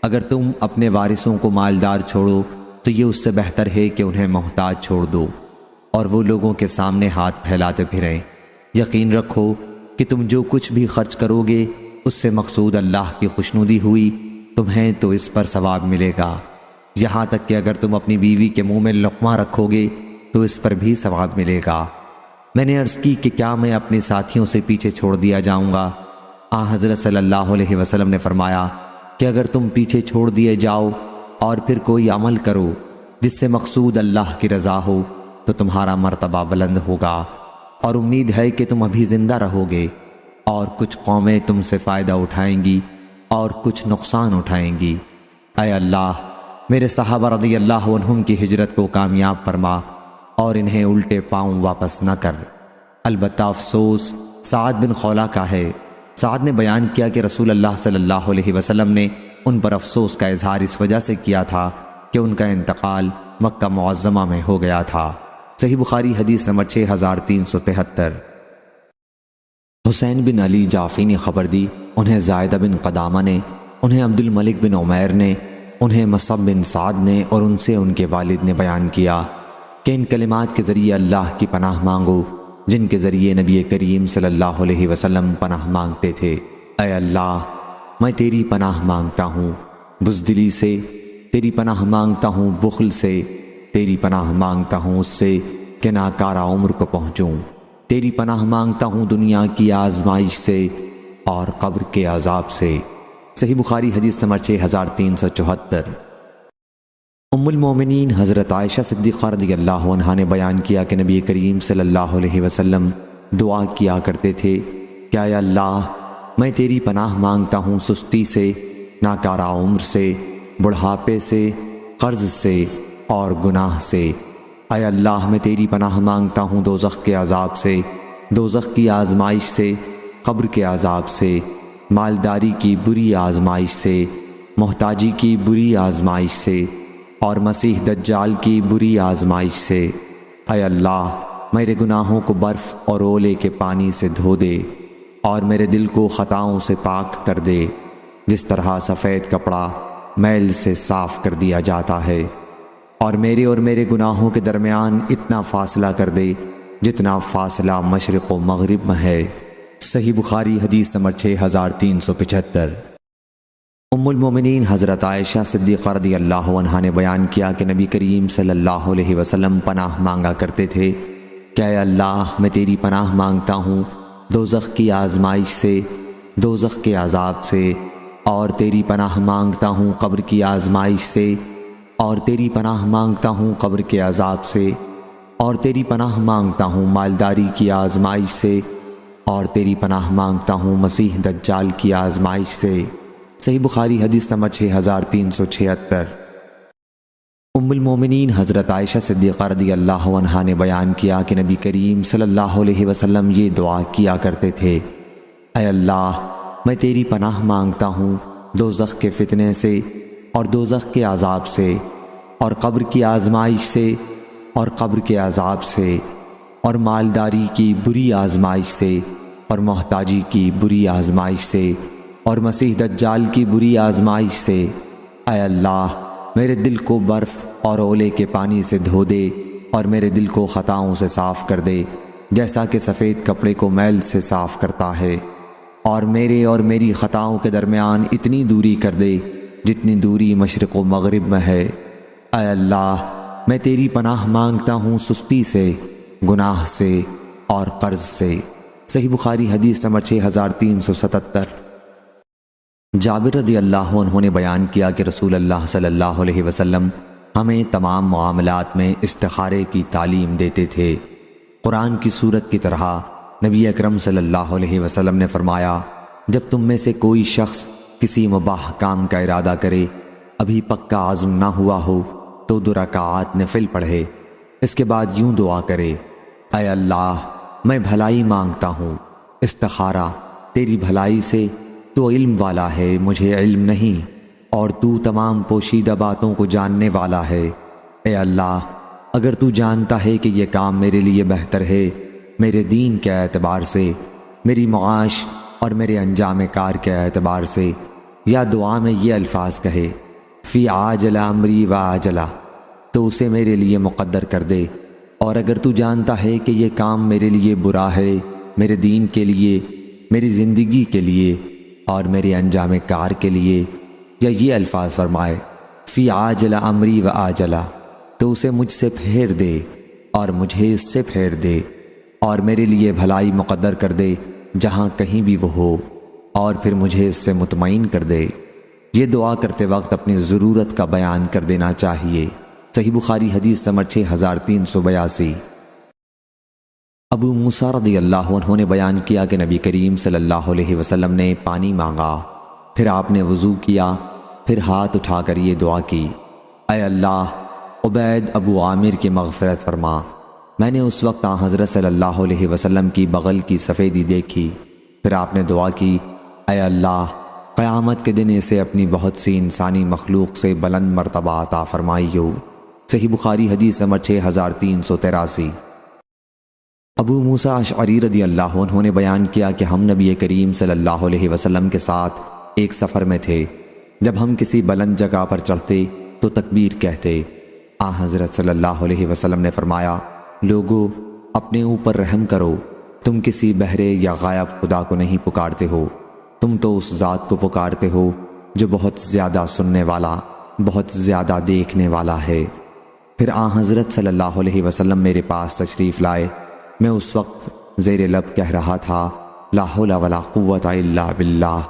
اگر تم اپنے وارثوں کو مالدار چھوڑو تو یہ اس سے بہتر ہے کہ انہیں محتاج چھوڑ دو اور وہ لوگوں کے سامنے ہاتھ پھیلاتے پھریں۔ یقین رکھو کہ تم جو کچھ بھی خرچ کرو گے اس سے مقصود اللہ کی خوشنودی ہوئی، تمہیں تو اس پر ثواب ملے گا، یہاں تک کہ اگر تم اپنی بیوی کے منہ میں لقمہ رکھو گے تو اس پر بھی ثواب ملے گا۔ میں نے عرض کی کہ کیا میں اپنے ساتھیوں سے پیچھے چھوڑ دیا جاؤں گا؟ حضرت صلی اللہ علیہ وسلم نے فرمایا کہ اگر تم پیچھے چھوڑ دیے جاؤ اور پھر کوئی عمل کرو جس سے مقصود اللہ کی رضا ہو تو تمہارا مرتبہ بلند ہوگا، اور امید ہے کہ تم ابھی زندہ رہو گے، اور کچھ قومیں تم سے فائدہ اٹھائیں گی اور کچھ نقصان اٹھائیں گی۔ اے اللہ، میرے صحابہ رضی اللہ عنہم کی ہجرت کو کامیاب فرما اور انہیں الٹے پاؤں واپس نہ کر۔ البتہ افسوس سعد بن خولہ کا ہے۔ سعد نے بیان کیا کہ رسول اللہ صلی اللہ علیہ وسلم نے ان پر افسوس کا اظہار اس وجہ سے کیا تھا کہ ان کا انتقال مکہ معظمہ میں ہو گیا تھا۔ صحیح بخاری حدیث نمبر 6373۔ حسین بن علی جعفی نے خبر دی، انہیں زائدہ بن قدامہ نے، انہیں عبد الملک بن عمیر نے، انہیں مصعب بن سعد نے اور ان سے ان کے والد نے بیان کیا کہ ان کلمات کے ذریعے اللہ کی پناہ مانگو جن کے ذریعے نبی کریم صلی اللہ علیہ وسلم پناہ مانگتے تھے۔ اے اللہ، میں تیری پناہ مانگتا ہوں بزدلی سے، تیری پناہ مانگتا ہوں بخل سے، تیری پناہ مانگتا ہوں اس سے کہ ناکارہ عمر کو پہنچوں، تیری پناہ مانگتا ہوں دنیا کی آزمائش سے اور قبر کے عذاب سے۔ صحیح بخاری حدیث نمبر 6374۔ ام المومنین حضرت عائشہ صدیقہ رضی اللہ عنہا نے بیان کیا کہ نبی کریم صلی اللہ علیہ وسلم دعا کیا کرتے تھے کہ اے اللہ، میں تیری پناہ مانگتا ہوں سستی سے، ناکارہ عمر سے، بڑھاپے سے، قرض سے اور گناہ سے۔ اے اللہ، میں تیری پناہ مانگتا ہوں دوزخ کے عذاب سے، دوزخ کی آزمائش سے، قبر کے عذاب سے، مالداری کی بری آزمائش سے، محتاجی کی بری آزمائش سے اور مسیح دجال کی بری آزمائش سے۔ اے اللہ، میرے گناہوں کو برف اور اولے کے پانی سے دھو دے اور میرے دل کو خطاؤں سے پاک کر دے، جس طرح سفید کپڑا میل سے صاف کر دیا جاتا ہے، اور میرے گناہوں کے درمیان اتنا فاصلہ کر دے جتنا فاصلہ مشرق و مغرب میں ہے۔ صحیح بخاری حدیث نمبر 6375۔ ام المومنین حضرت عائشہ صدیقہ رضی اللہ عنہا نے بیان کیا کہ نبی کریم صلی اللہ علیہ وسلم پناہ مانگا کرتے تھے کہ اے اللہ، میں تیری پناہ مانگتا ہوں دوزخ کی آزمائش سے، دوزخ کے عذاب سے، اور تیری پناہ مانگتا ہوں قبر کی آزمائش سے، اور تیری پناہ مانگتا ہوں قبر کے عذاب سے، اور تیری پناہ مانگتا ہوں مالداری کی آزمائش سے، اور تیری پناہ مانگتا ہوں مسیح دجال کی آزمائش سے۔ صحیح بخاری حدیث نمبر 6376۔ ام المومنین حضرت عائشہ صدیقہ رضی اللہ عنہا نے بیان کیا کہ نبی کریم صلی اللہ علیہ وسلم یہ دعا کیا کرتے تھے، اے اللہ، میں تیری پناہ مانگتا ہوں دوزخ کے فتنے سے اور دوزخ کے عذاب سے اور قبر کی آزمائش سے اور قبر کے عذاب سے اور مالداری کی بری آزمائش سے اور محتاجی کی بری آزمائش سے اور مسیح دجال کی بری آزمائش سے۔ اے اللہ، میرے دل کو برف اور اولے کے پانی سے دھو دے اور میرے دل کو خطاؤں سے صاف کر دے، جیسا کہ سفید کپڑے کو میل سے صاف کرتا ہے، اور میری خطاؤں کے درمیان اتنی دوری کر دے جتنی دوری مشرق و مغرب میں ہے۔ اے اللہ، میں تیری پناہ مانگتا ہوں سستی سے، گناہ سے اور قرض سے۔ صحیح بخاری حدیث نمبر 6377۔ جابر رضی اللہ عنہ نے بیان کیا کہ رسول اللہ صلی اللہ علیہ وسلم ہمیں تمام معاملات میں استخارے کی تعلیم دیتے تھے۔ قرآن کی سورت کی طرح نبی اکرم صلی اللہ علیہ وسلم نے فرمایا، جب تم میں سے کوئی شخص کسی مباح کام کا ارادہ کرے، ابھی پکا عزم نہ ہوا ہو، تو 2 رکعات نفل پڑھے، اس کے بعد یوں دعا کرے، اے اللہ، میں بھلائی مانگتا ہوں، استخارہ تیری بھلائی سے، تو علم والا ہے، مجھے علم نہیں، اور تو تمام پوشیدہ باتوں کو جاننے والا ہے۔ اے اللہ، اگر تو جانتا ہے کہ یہ کام میرے لیے بہتر ہے، میرے دین کے اعتبار سے، میری معاش اور میرے انجام کار کے اعتبار سے، یا دعا میں یہ الفاظ کہے، فی عاجل امری و عاجلہ، تو اسے میرے لیے مقدر کر دے، اور اگر تو جانتا ہے کہ یہ کام میرے لیے برا ہے، میرے دین کے لیے، میری زندگی کے لیے اور میرے انجام کار کے لیے، یا یہ الفاظ فرمائے، فی عاجل امری و عاجلہ، تو اسے مجھ سے پھیر دے اور مجھے اس سے پھیر دے، اور میرے لیے بھلائی مقدر کر دے جہاں کہیں بھی وہ ہو، اور پھر مجھے اس سے مطمئن کر دے۔ یہ دعا کرتے وقت اپنی ضرورت کا بیان کر دینا چاہیے۔ صحیح بخاری حدیث نمبر 6382۔ ابو موسیٰ رضی اللہ عنہ نے بیان کیا کہ نبی کریم صلی اللہ علیہ وسلم نے پانی مانگا، پھر آپ نے وضو کیا، پھر ہاتھ اٹھا کر یہ دعا کی، اے اللہ، عبید ابو عامر کی مغفرت فرما۔ میں نے اس وقت حضرت صلی اللہ علیہ وسلم کی بغل کی سفیدی دیکھی، پھر آپ نے دعا کی، اے اللہ، قیامت کے دن اسے اپنی بہت سی انسانی مخلوق سے بلند مرتبہ عطا فرمائی ہو۔ صحیح بخاری حدیث نمبر 6383۔ ابو موسیٰ اشعری رضی اللہ عنہ نے بیان کیا کہ ہم نبی کریم صلی اللہ علیہ وسلم کے ساتھ ایک سفر میں تھے۔ جب ہم کسی بلند جگہ پر چڑھتے تو تکبیر کہتے۔ حضرت صلی اللہ علیہ وسلم نے فرمایا، لوگو اپنے اوپر رحم کرو، تم کسی بہرے یا غائب خدا کو نہیں پکارتے ہو، تم تو اس ذات کو پکارتے ہو جو بہت زیادہ سننے والا، بہت زیادہ دیکھنے والا ہے۔ پھر حضرت صلی اللہ علیہ وسلم میرے پاس تشریف لائے۔ میں اس وقت زیر لب کہہ رہا تھا، لا حول ولا قوت الا باللہ۔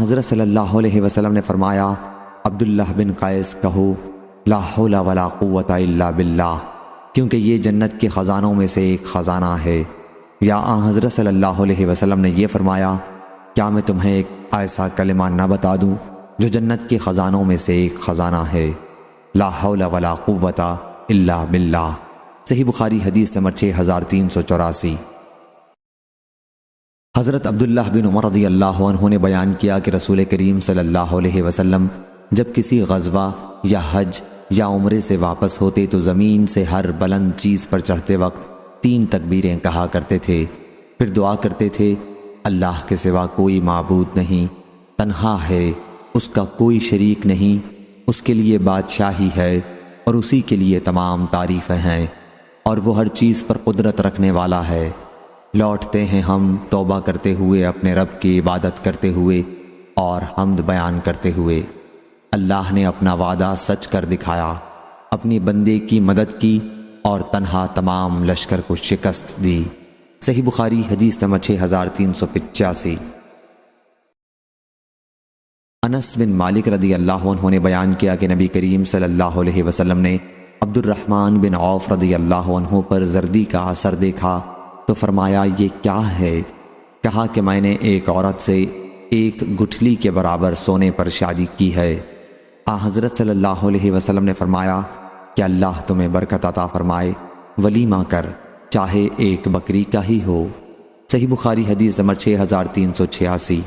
حضرت صلی اللہ علیہ وسلم نے فرمایا، عبداللہ بن قیس کہو، لا حول ولا قوت الا باللہ، کیونکہ یہ جنت کے خزانوں میں سے ایک خزانہ ہے۔ یا حضرت صلی اللہ علیہ وسلم نے یہ فرمایا، کیا میں تمہیں ایک ایسا کلمہ نہ بتا دوں جو جنت کے خزانوں میں سے ایک خزانہ ہے؟ لا حول ولا قوت الا باللہ۔ صحیح بخاری حدیث نمبر 6384۔ حضرت عبداللہ بن عمر رضی اللہ عنہ نے بیان کیا کہ رسول کریم صلی اللہ علیہ وسلم جب کسی غزوہ یا حج یا عمرے سے واپس ہوتے تو زمین سے ہر بلند چیز پر چڑھتے وقت 3 تکبیریں کہا کرتے تھے، پھر دعا کرتے تھے، اللہ کے سوا کوئی معبود نہیں، تنہا ہے، اس کا کوئی شریک نہیں، اس کے لیے بادشاہی ہے اور اسی کے لیے تمام تعریفیں ہیں، اور وہ ہر چیز پر قدرت رکھنے والا ہے۔ لوٹتے ہیں ہم توبہ کرتے ہوئے، اپنے رب کی عبادت کرتے ہوئے اور حمد بیان کرتے ہوئے۔ اللہ نے اپنا وعدہ سچ کر دکھایا، اپنی بندے کی مدد کی اور تنہا تمام لشکر کو شکست دی۔ صحیح بخاری حدیث نمبر 6385۔ انس بن مالک رضی اللہ عنہ نے بیان کیا کہ نبی کریم صلی اللہ علیہ وسلم نے عبد الرحمن بن عوف رضی اللہ عنہ پر زردی کا اثر دیکھا تو فرمایا، یہ کیا ہے؟ کہا کہ میں نے ایک عورت سے 1 گٹھلی کے برابر سونے پر شادی کی ہے۔ حضرت صلی اللہ علیہ وسلم نے فرمایا کہ اللہ تمہیں برکت عطا فرمائے، ولیمہ کر، چاہے 1 بکری کا ہی ہو۔ صحیح بخاری حدیث نمبر 6386۔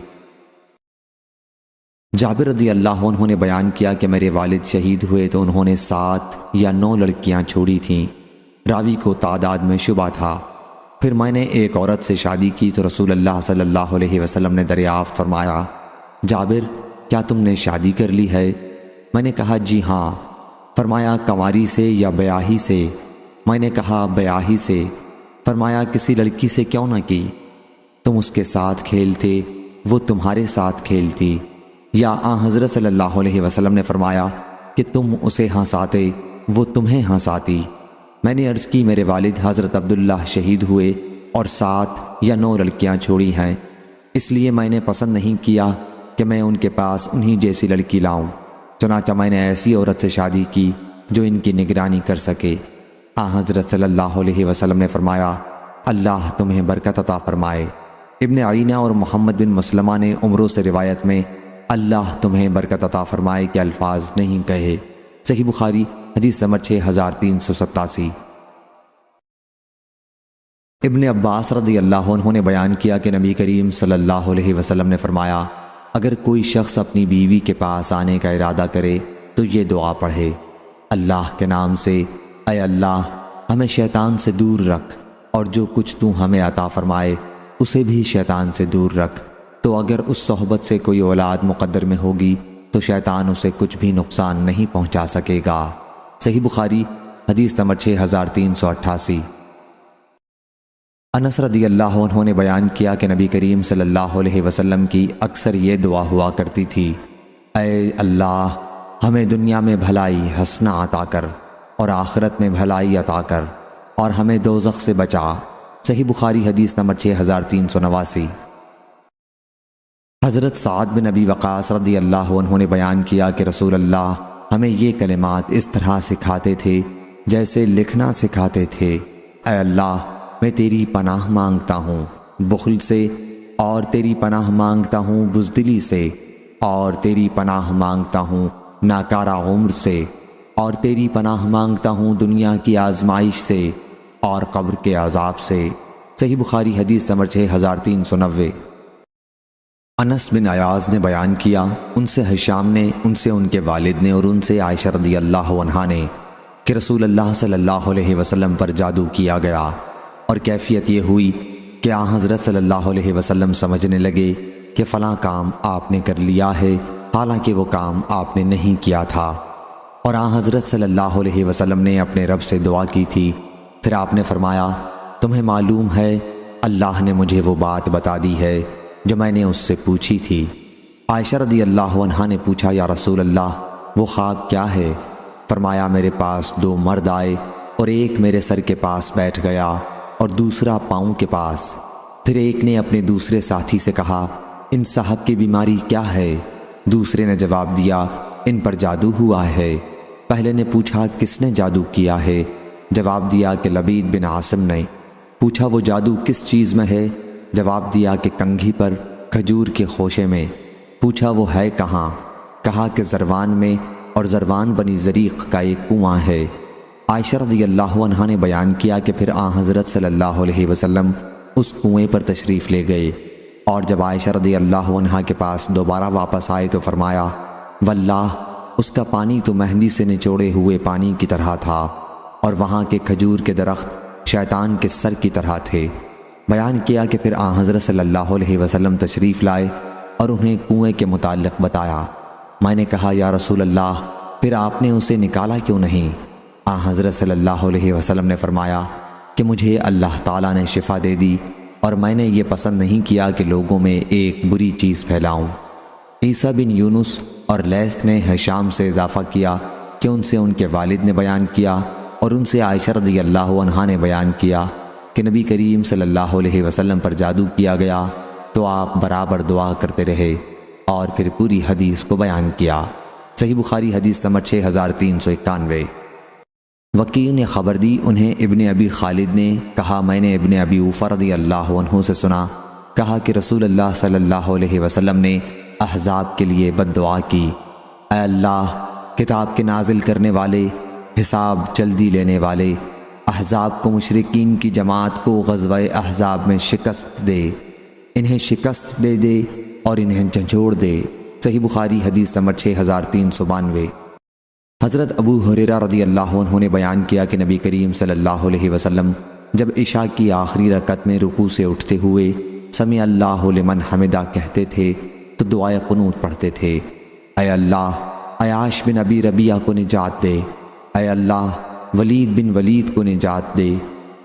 جابر رضی اللہ عنہ نے بیان کیا کہ میرے والد شہید ہوئے تو انہوں نے 7 یا 9 لڑکیاں چھوڑی تھیں۔ راوی کو تعداد میں شبہ تھا۔ پھر میں نے ایک عورت سے شادی کی تو رسول اللہ صلی اللہ علیہ وسلم نے دریافت فرمایا، جابر کیا تم نے شادی کر لی ہے؟ میں نے کہا جی ہاں۔ فرمایا کنواری سے یا بیاہی سے؟ میں نے کہا بیاہی سے۔ فرمایا کسی لڑکی سے کیوں نہ کی؟ تم اس کے ساتھ کھیلتے، وہ تمہارے ساتھ کھیلتی، یا حضرت صلی اللہ علیہ وسلم نے فرمایا کہ تم اسے ہنساتے، وہ تمہیں ہنساتی؟ میں نے عرض کی میرے والد حضرت عبداللہ شہید ہوئے اور 7 یا 9 لڑکیاں چھوڑی ہیں، اس لیے میں نے پسند نہیں کیا کہ میں ان کے پاس انہی جیسی لڑکی لاؤں، چنانچہ میں نے ایسی عورت سے شادی کی جو ان کی نگرانی کر سکے۔ حضرت صلی اللہ علیہ وسلم نے فرمایا، اللہ تمہیں برکت عطا فرمائے۔ ابن عینہ اور محمد بن مسلمہ نے عمروں سے روایت میں اللہ تمہیں برکت عطا فرمائے کے الفاظ نہیں کہے۔ صحیح بخاری حدیث نمبر 6387۔ ابن عباس رضی اللہ عنہ نے بیان کیا کہ نبی کریم صلی اللہ علیہ وسلم نے فرمایا، اگر کوئی شخص اپنی بیوی کے پاس آنے کا ارادہ کرے تو یہ دعا پڑھے، اللہ کے نام سے، اے اللہ ہمیں شیطان سے دور رکھ، اور جو کچھ تو ہمیں عطا فرمائے اسے بھی شیطان سے دور رکھ، تو اگر اس صحبت سے کوئی اولاد مقدر میں ہوگی تو شیطان اسے کچھ بھی نقصان نہیں پہنچا سکے گا۔ صحیح بخاری حدیث نمبر 6388۔ انس رضی اللہ عنہ نے بیان کیا کہ نبی کریم صلی اللہ علیہ وسلم کی اکثر یہ دعا ہوا کرتی تھی، اے اللہ ہمیں دنیا میں بھلائی حسنہ عطا کر اور آخرت میں بھلائی عطا کر، اور ہمیں دوزخ سے بچا۔ صحیح بخاری حدیث نمبر 6389۔ حضرت سعد بن ابی وقاص رضی اللہ عنہ نے بیان کیا کہ رسول اللہ ہمیں یہ کلمات اس طرح سکھاتے تھے جیسے لکھنا سکھاتے تھے، اے اللہ میں تیری پناہ مانگتا ہوں بخل سے، اور تیری پناہ مانگتا ہوں بزدلی سے، اور تیری پناہ مانگتا ہوں ناکارہ عمر سے، اور تیری پناہ مانگتا ہوں دنیا کی آزمائش سے اور قبر کے عذاب سے۔ صحیح بخاری حدیث نمبر 6390۔ انس بن عیاض نے بیان کیا، ان سے ہشام نے، ان سے ان کے والد نے، اور ان سے عائشہ رضی اللہ عنہا نے کہ رسول اللہ صلی اللہ علیہ وسلم پر جادو کیا گیا۔ اور کیفیت یہ ہوئی کہ آن حضرت صلی اللہ علیہ وسلم سمجھنے لگے کہ فلاں کام آپ نے کر لیا ہے، حالانکہ وہ کام آپ نے نہیں کیا تھا، اور آن حضرت صلی اللہ علیہ وسلم نے اپنے رب سے دعا کی تھی۔ پھر آپ نے فرمایا، تمہیں معلوم ہے اللہ نے مجھے وہ بات بتا دی ہے جو میں نے اس سے پوچھی تھی۔ عائشہ رضی اللہ عنہا نے پوچھا، یا رسول اللہ وہ خواب کیا ہے؟ فرمایا، میرے پاس 2 مرد آئے اور ایک میرے سر کے پاس بیٹھ گیا اور دوسرا پاؤں کے پاس۔ پھر ایک نے اپنے دوسرے ساتھی سے کہا، ان صاحب کی بیماری کیا ہے؟ دوسرے نے جواب دیا، ان پر جادو ہوا ہے۔ پہلے نے پوچھا، کس نے جادو کیا ہے؟ جواب دیا کہ لبید بن عاصم نے۔ پوچھا، وہ جادو کس چیز میں ہے؟ جواب دیا کہ کنگھی پر کھجور کے خوشے میں۔ پوچھا، وہ ہے کہاں؟ کہا کہ زروان میں، اور زروان بنی زریق کا ایک کنواں ہے۔ عائشہ رضی اللہ عنہا نے بیان کیا کہ پھر آن حضرت صلی اللہ علیہ وسلم اس کنویں پر تشریف لے گئے، اور جب عائشہ رضی اللہ عنہا کے پاس دوبارہ واپس آئے تو فرمایا، واللہ اس کا پانی تو مہندی سے نچوڑے ہوئے پانی کی طرح تھا، اور وہاں کے کھجور کے درخت شیطان کے سر کی طرح تھے۔ بیان کیا کہ پھر آن حضرت صلی اللہ علیہ وسلم تشریف لائے اور انہیں کنویں کے متعلق بتایا۔ میں نے کہا، یا رسول اللہ پھر آپ نے اسے نکالا کیوں نہیں؟ آن حضرت صلی اللہ علیہ وسلم نے فرمایا کہ مجھے اللہ تعالیٰ نے شفا دے دی، اور میں نے یہ پسند نہیں کیا کہ لوگوں میں ایک بری چیز پھیلاؤں۔ عیسیٰ بن یونس اور لیث نے ہشام سے اضافہ کیا کہ ان سے ان کے والد نے بیان کیا، اور ان سے عائشہ رضی اللہ عنہا نے بیان کیا کہ نبی کریم صلی اللہ علیہ وسلم پر جادو کیا گیا تو آپ برابر دعا کرتے رہے، اور پھر پوری حدیث کو بیان کیا۔ صحیح بخاری حدیث نمبر 6391۔ وکیع نے خبر دی، انہیں ابن ابی خالد نے کہا، میں نے ابن ابی اوفا رضی اللہ عنہ سے سنا، کہا کہ رسول اللہ صلی اللہ علیہ وسلم نے احزاب کے لیے بد دعا کی، اے اللہ کتاب کے نازل کرنے والے، حساب جلدی لینے والے، احزاب کو مشرکین کی جماعت کو غزوہ احزاب میں شکست دے، انہیں شکست دے دے اور انہیں جھنجھوڑ دے۔ صحیح بخاری حدیث نمبر 6392۔ حضرت ابو ہریرہ رضی اللہ عنہ نے بیان کیا کہ نبی کریم صلی اللہ علیہ وسلم جب عشاء کی آخری رکعت میں رکوع سے اٹھتے ہوئے سمع اللہ لمن حمدہ کہتے تھے تو دعائے قنوت پڑھتے تھے، اے اللہ عیاش بن ابی ربیعہ کو نجات دے، اے اللہ ولید بن ولید کو نجات دے،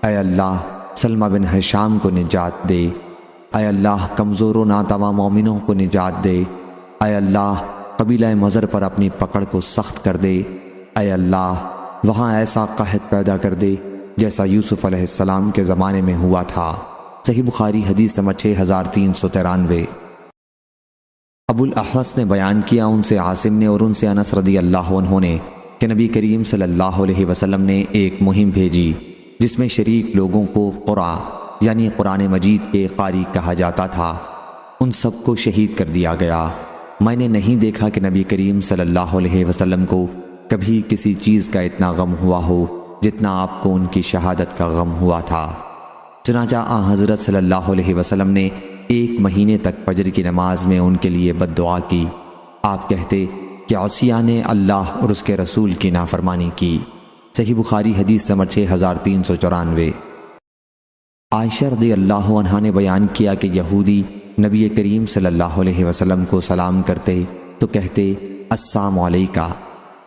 اے اللہ سلمہ بن ہشام کو نجات دے، اے اللہ کمزور و ناتواں مومنوں کو نجات دے، اے اللہ قبیلہ مضر پر اپنی پکڑ کو سخت کر دے، اے اللہ وہاں ایسا قحط پیدا کر دے جیسا یوسف علیہ السلام کے زمانے میں ہوا تھا۔ صحیح بخاری حدیث نمبر 6393۔ ابو الاحوص نے بیان کیا، ان سے عاصم نے اور ان سے انس رضی اللہ عنہ نے کہ نبی کریم صلی اللہ علیہ وسلم نے ایک مہم بھیجی جس میں شریک لوگوں کو قرآ یعنی قرآن مجید کے قاری کہا جاتا تھا، ان سب کو شہید کر دیا گیا۔ میں نے نہیں دیکھا کہ نبی کریم صلی اللہ علیہ وسلم کو کبھی کسی چیز کا اتنا غم ہوا ہو جتنا آپ کو ان کی شہادت کا غم ہوا تھا۔ چنانچہ آن حضرت صلی اللہ علیہ وسلم نے 1 مہینے تک فجر کی نماز میں ان کے لیے بد دعا کی۔ آپ کہتے کہ عصیہ نے اللہ اور اس کے رسول کی نافرمانی کی۔ صحیح بخاری حدیث نمبر 6394۔ عائشہ رضی اللہ عنہا نے بیان کیا کہ یہودی نبی کریم صلی اللہ علیہ وسلم کو سلام کرتے تو کہتے، السلام علیکہ،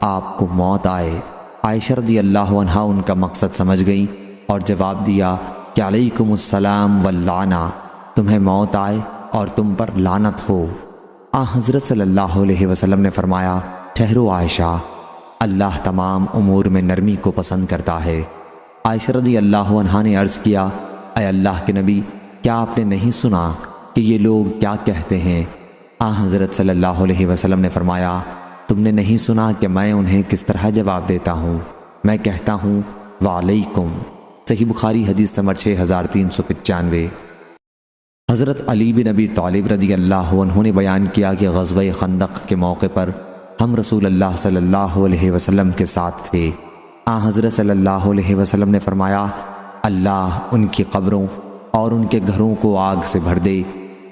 آپ کو موت آئے۔ عائشہ رضی اللہ عنہا ان کا مقصد سمجھ گئیں اور جواب دیا کہ علیکم السلام واللعنہ، تمہیں موت آئے اور تم پر لعنت ہو۔ حضرت صلی اللہ علیہ وسلم نے فرمایا، ٹھہرو عائشہ، اللہ تمام امور میں نرمی کو پسند کرتا ہے۔ عائشہ رضی اللہ عنہا نے عرض کیا، اے اللہ کے نبی، کیا آپ نے نہیں سنا کہ یہ لوگ کیا کہتے ہیں؟ حضرت صلی اللہ علیہ وسلم نے فرمایا، تم نے نہیں سنا کہ میں انہیں کس طرح جواب دیتا ہوں؟ میں کہتا ہوں وعلیکم۔ صحیح بخاری حدیث نمبر 6395۔ حضرت علی بن ابی طالب رضی اللہ عنہ نے بیان کیا کہ غزوہ خندق کے موقع پر ہم رسول اللہ صلی اللہ علیہ وسلم کے ساتھ تھے۔ حضرت صلی اللہ علیہ وسلم نے فرمایا، اللہ ان کی قبروں اور ان کے گھروں کو آگ سے بھر دے،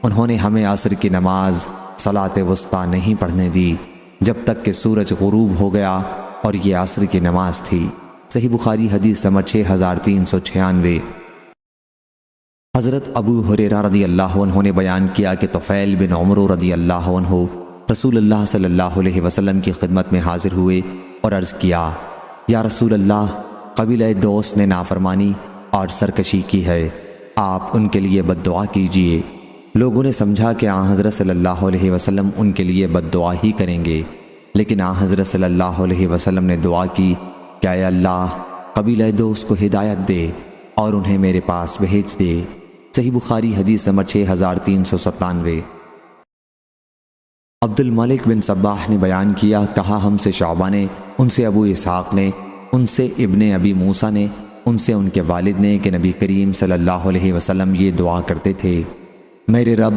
انہوں نے ہمیں عصر کی نماز صلاۃ وسطیٰ نہیں پڑھنے دی جب تک کہ سورج غروب ہو گیا، اور یہ عصر کی نماز تھی۔ صحیح بخاری حدیث نمبر 6396۔ حضرت ابو ہریرہ رضی اللہ عنہ نے بیان کیا کہ طفیل بن عمرو رضی اللہ عنہ رسول اللہ صلی اللہ علیہ وسلم کی خدمت میں حاضر ہوئے اور عرض کیا، یا رسول اللہ، قبیلہ دوس نے نافرمانی اور سرکشی کی ہے، آپ ان کے لیے بد دعا کیجئے۔ لوگوں نے سمجھا کہ آن حضرت صلی اللہ علیہ وسلم ان کے لیے بد دعا ہی کریں گے، لیکن آن حضرت صلی اللہ علیہ وسلم نے دعا کی کہ اے اللہ، قبیلہ دوس کو ہدایت دے اور انہیں میرے پاس بھیج دے۔ صحیح بخاری حدیث نمبر 6397۔ عبد الملک بن صباح نے بیان کیا، کہا ہم سے شعبہ نے، ان سے ابو اسحاق نے، ان سے ابن ابی موسیٰ نے، ان سے ان کے والد نے کہ نبی کریم صلی اللہ علیہ وسلم یہ دعا کرتے تھے، میرے رب،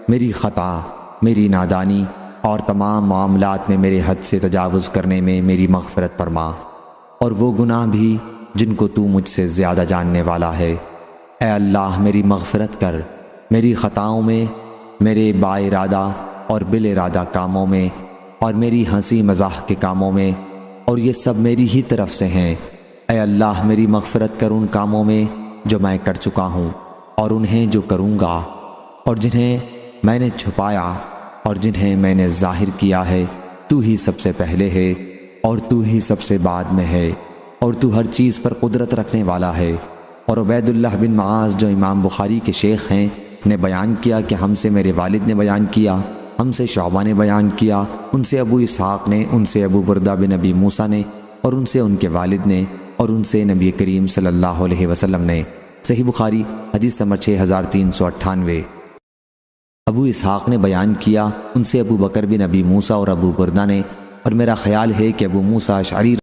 میری خطا، میری نادانی اور تمام معاملات میں میرے حد سے تجاوز کرنے میں میری مغفرت فرما، اور وہ گناہ بھی جن کو تو مجھ سے زیادہ جاننے والا ہے۔ اے اللہ، میری مغفرت کر، میری خطاؤں میں، میرے با ارادہ اور بال ارادہ کاموں میں، اور میری ہنسی مزاح کے کاموں میں، اور یہ سب میری ہی طرف سے ہیں۔ اے اللہ، میری مغفرت کر ان کاموں میں جو میں کر چکا ہوں، اور انہیں جو کروں گا، اور جنہیں میں نے چھپایا اور جنہیں میں نے ظاہر کیا ہے۔ تو ہی سب سے پہلے ہے اور تو ہی سب سے بعد میں ہے، اور تو ہر چیز پر قدرت رکھنے والا ہے۔ اور عبید اللہ بن معاذ جو امام بخاری کے شیخ ہیں نے بیان کیا کہ ہم سے میرے والد نے بیان کیا، ہم سے شعبہ نے بیان کیا، ان سے ابو اسحاق نے، ان سے ابو بردہ بن ابی موسیٰ نے، اور ان سے ان کے والد نے، اور ان سے نبی کریم صلی اللہ علیہ وسلم نے۔ صحیح بخاری حدیث نمبر 6398۔ ابو اسحاق نے بیان کیا، ان سے ابو بکر بن ابی موسیٰ اور ابو بردہ نے، اور میرا خیال ہے کہ ابو موسیٰ اشعری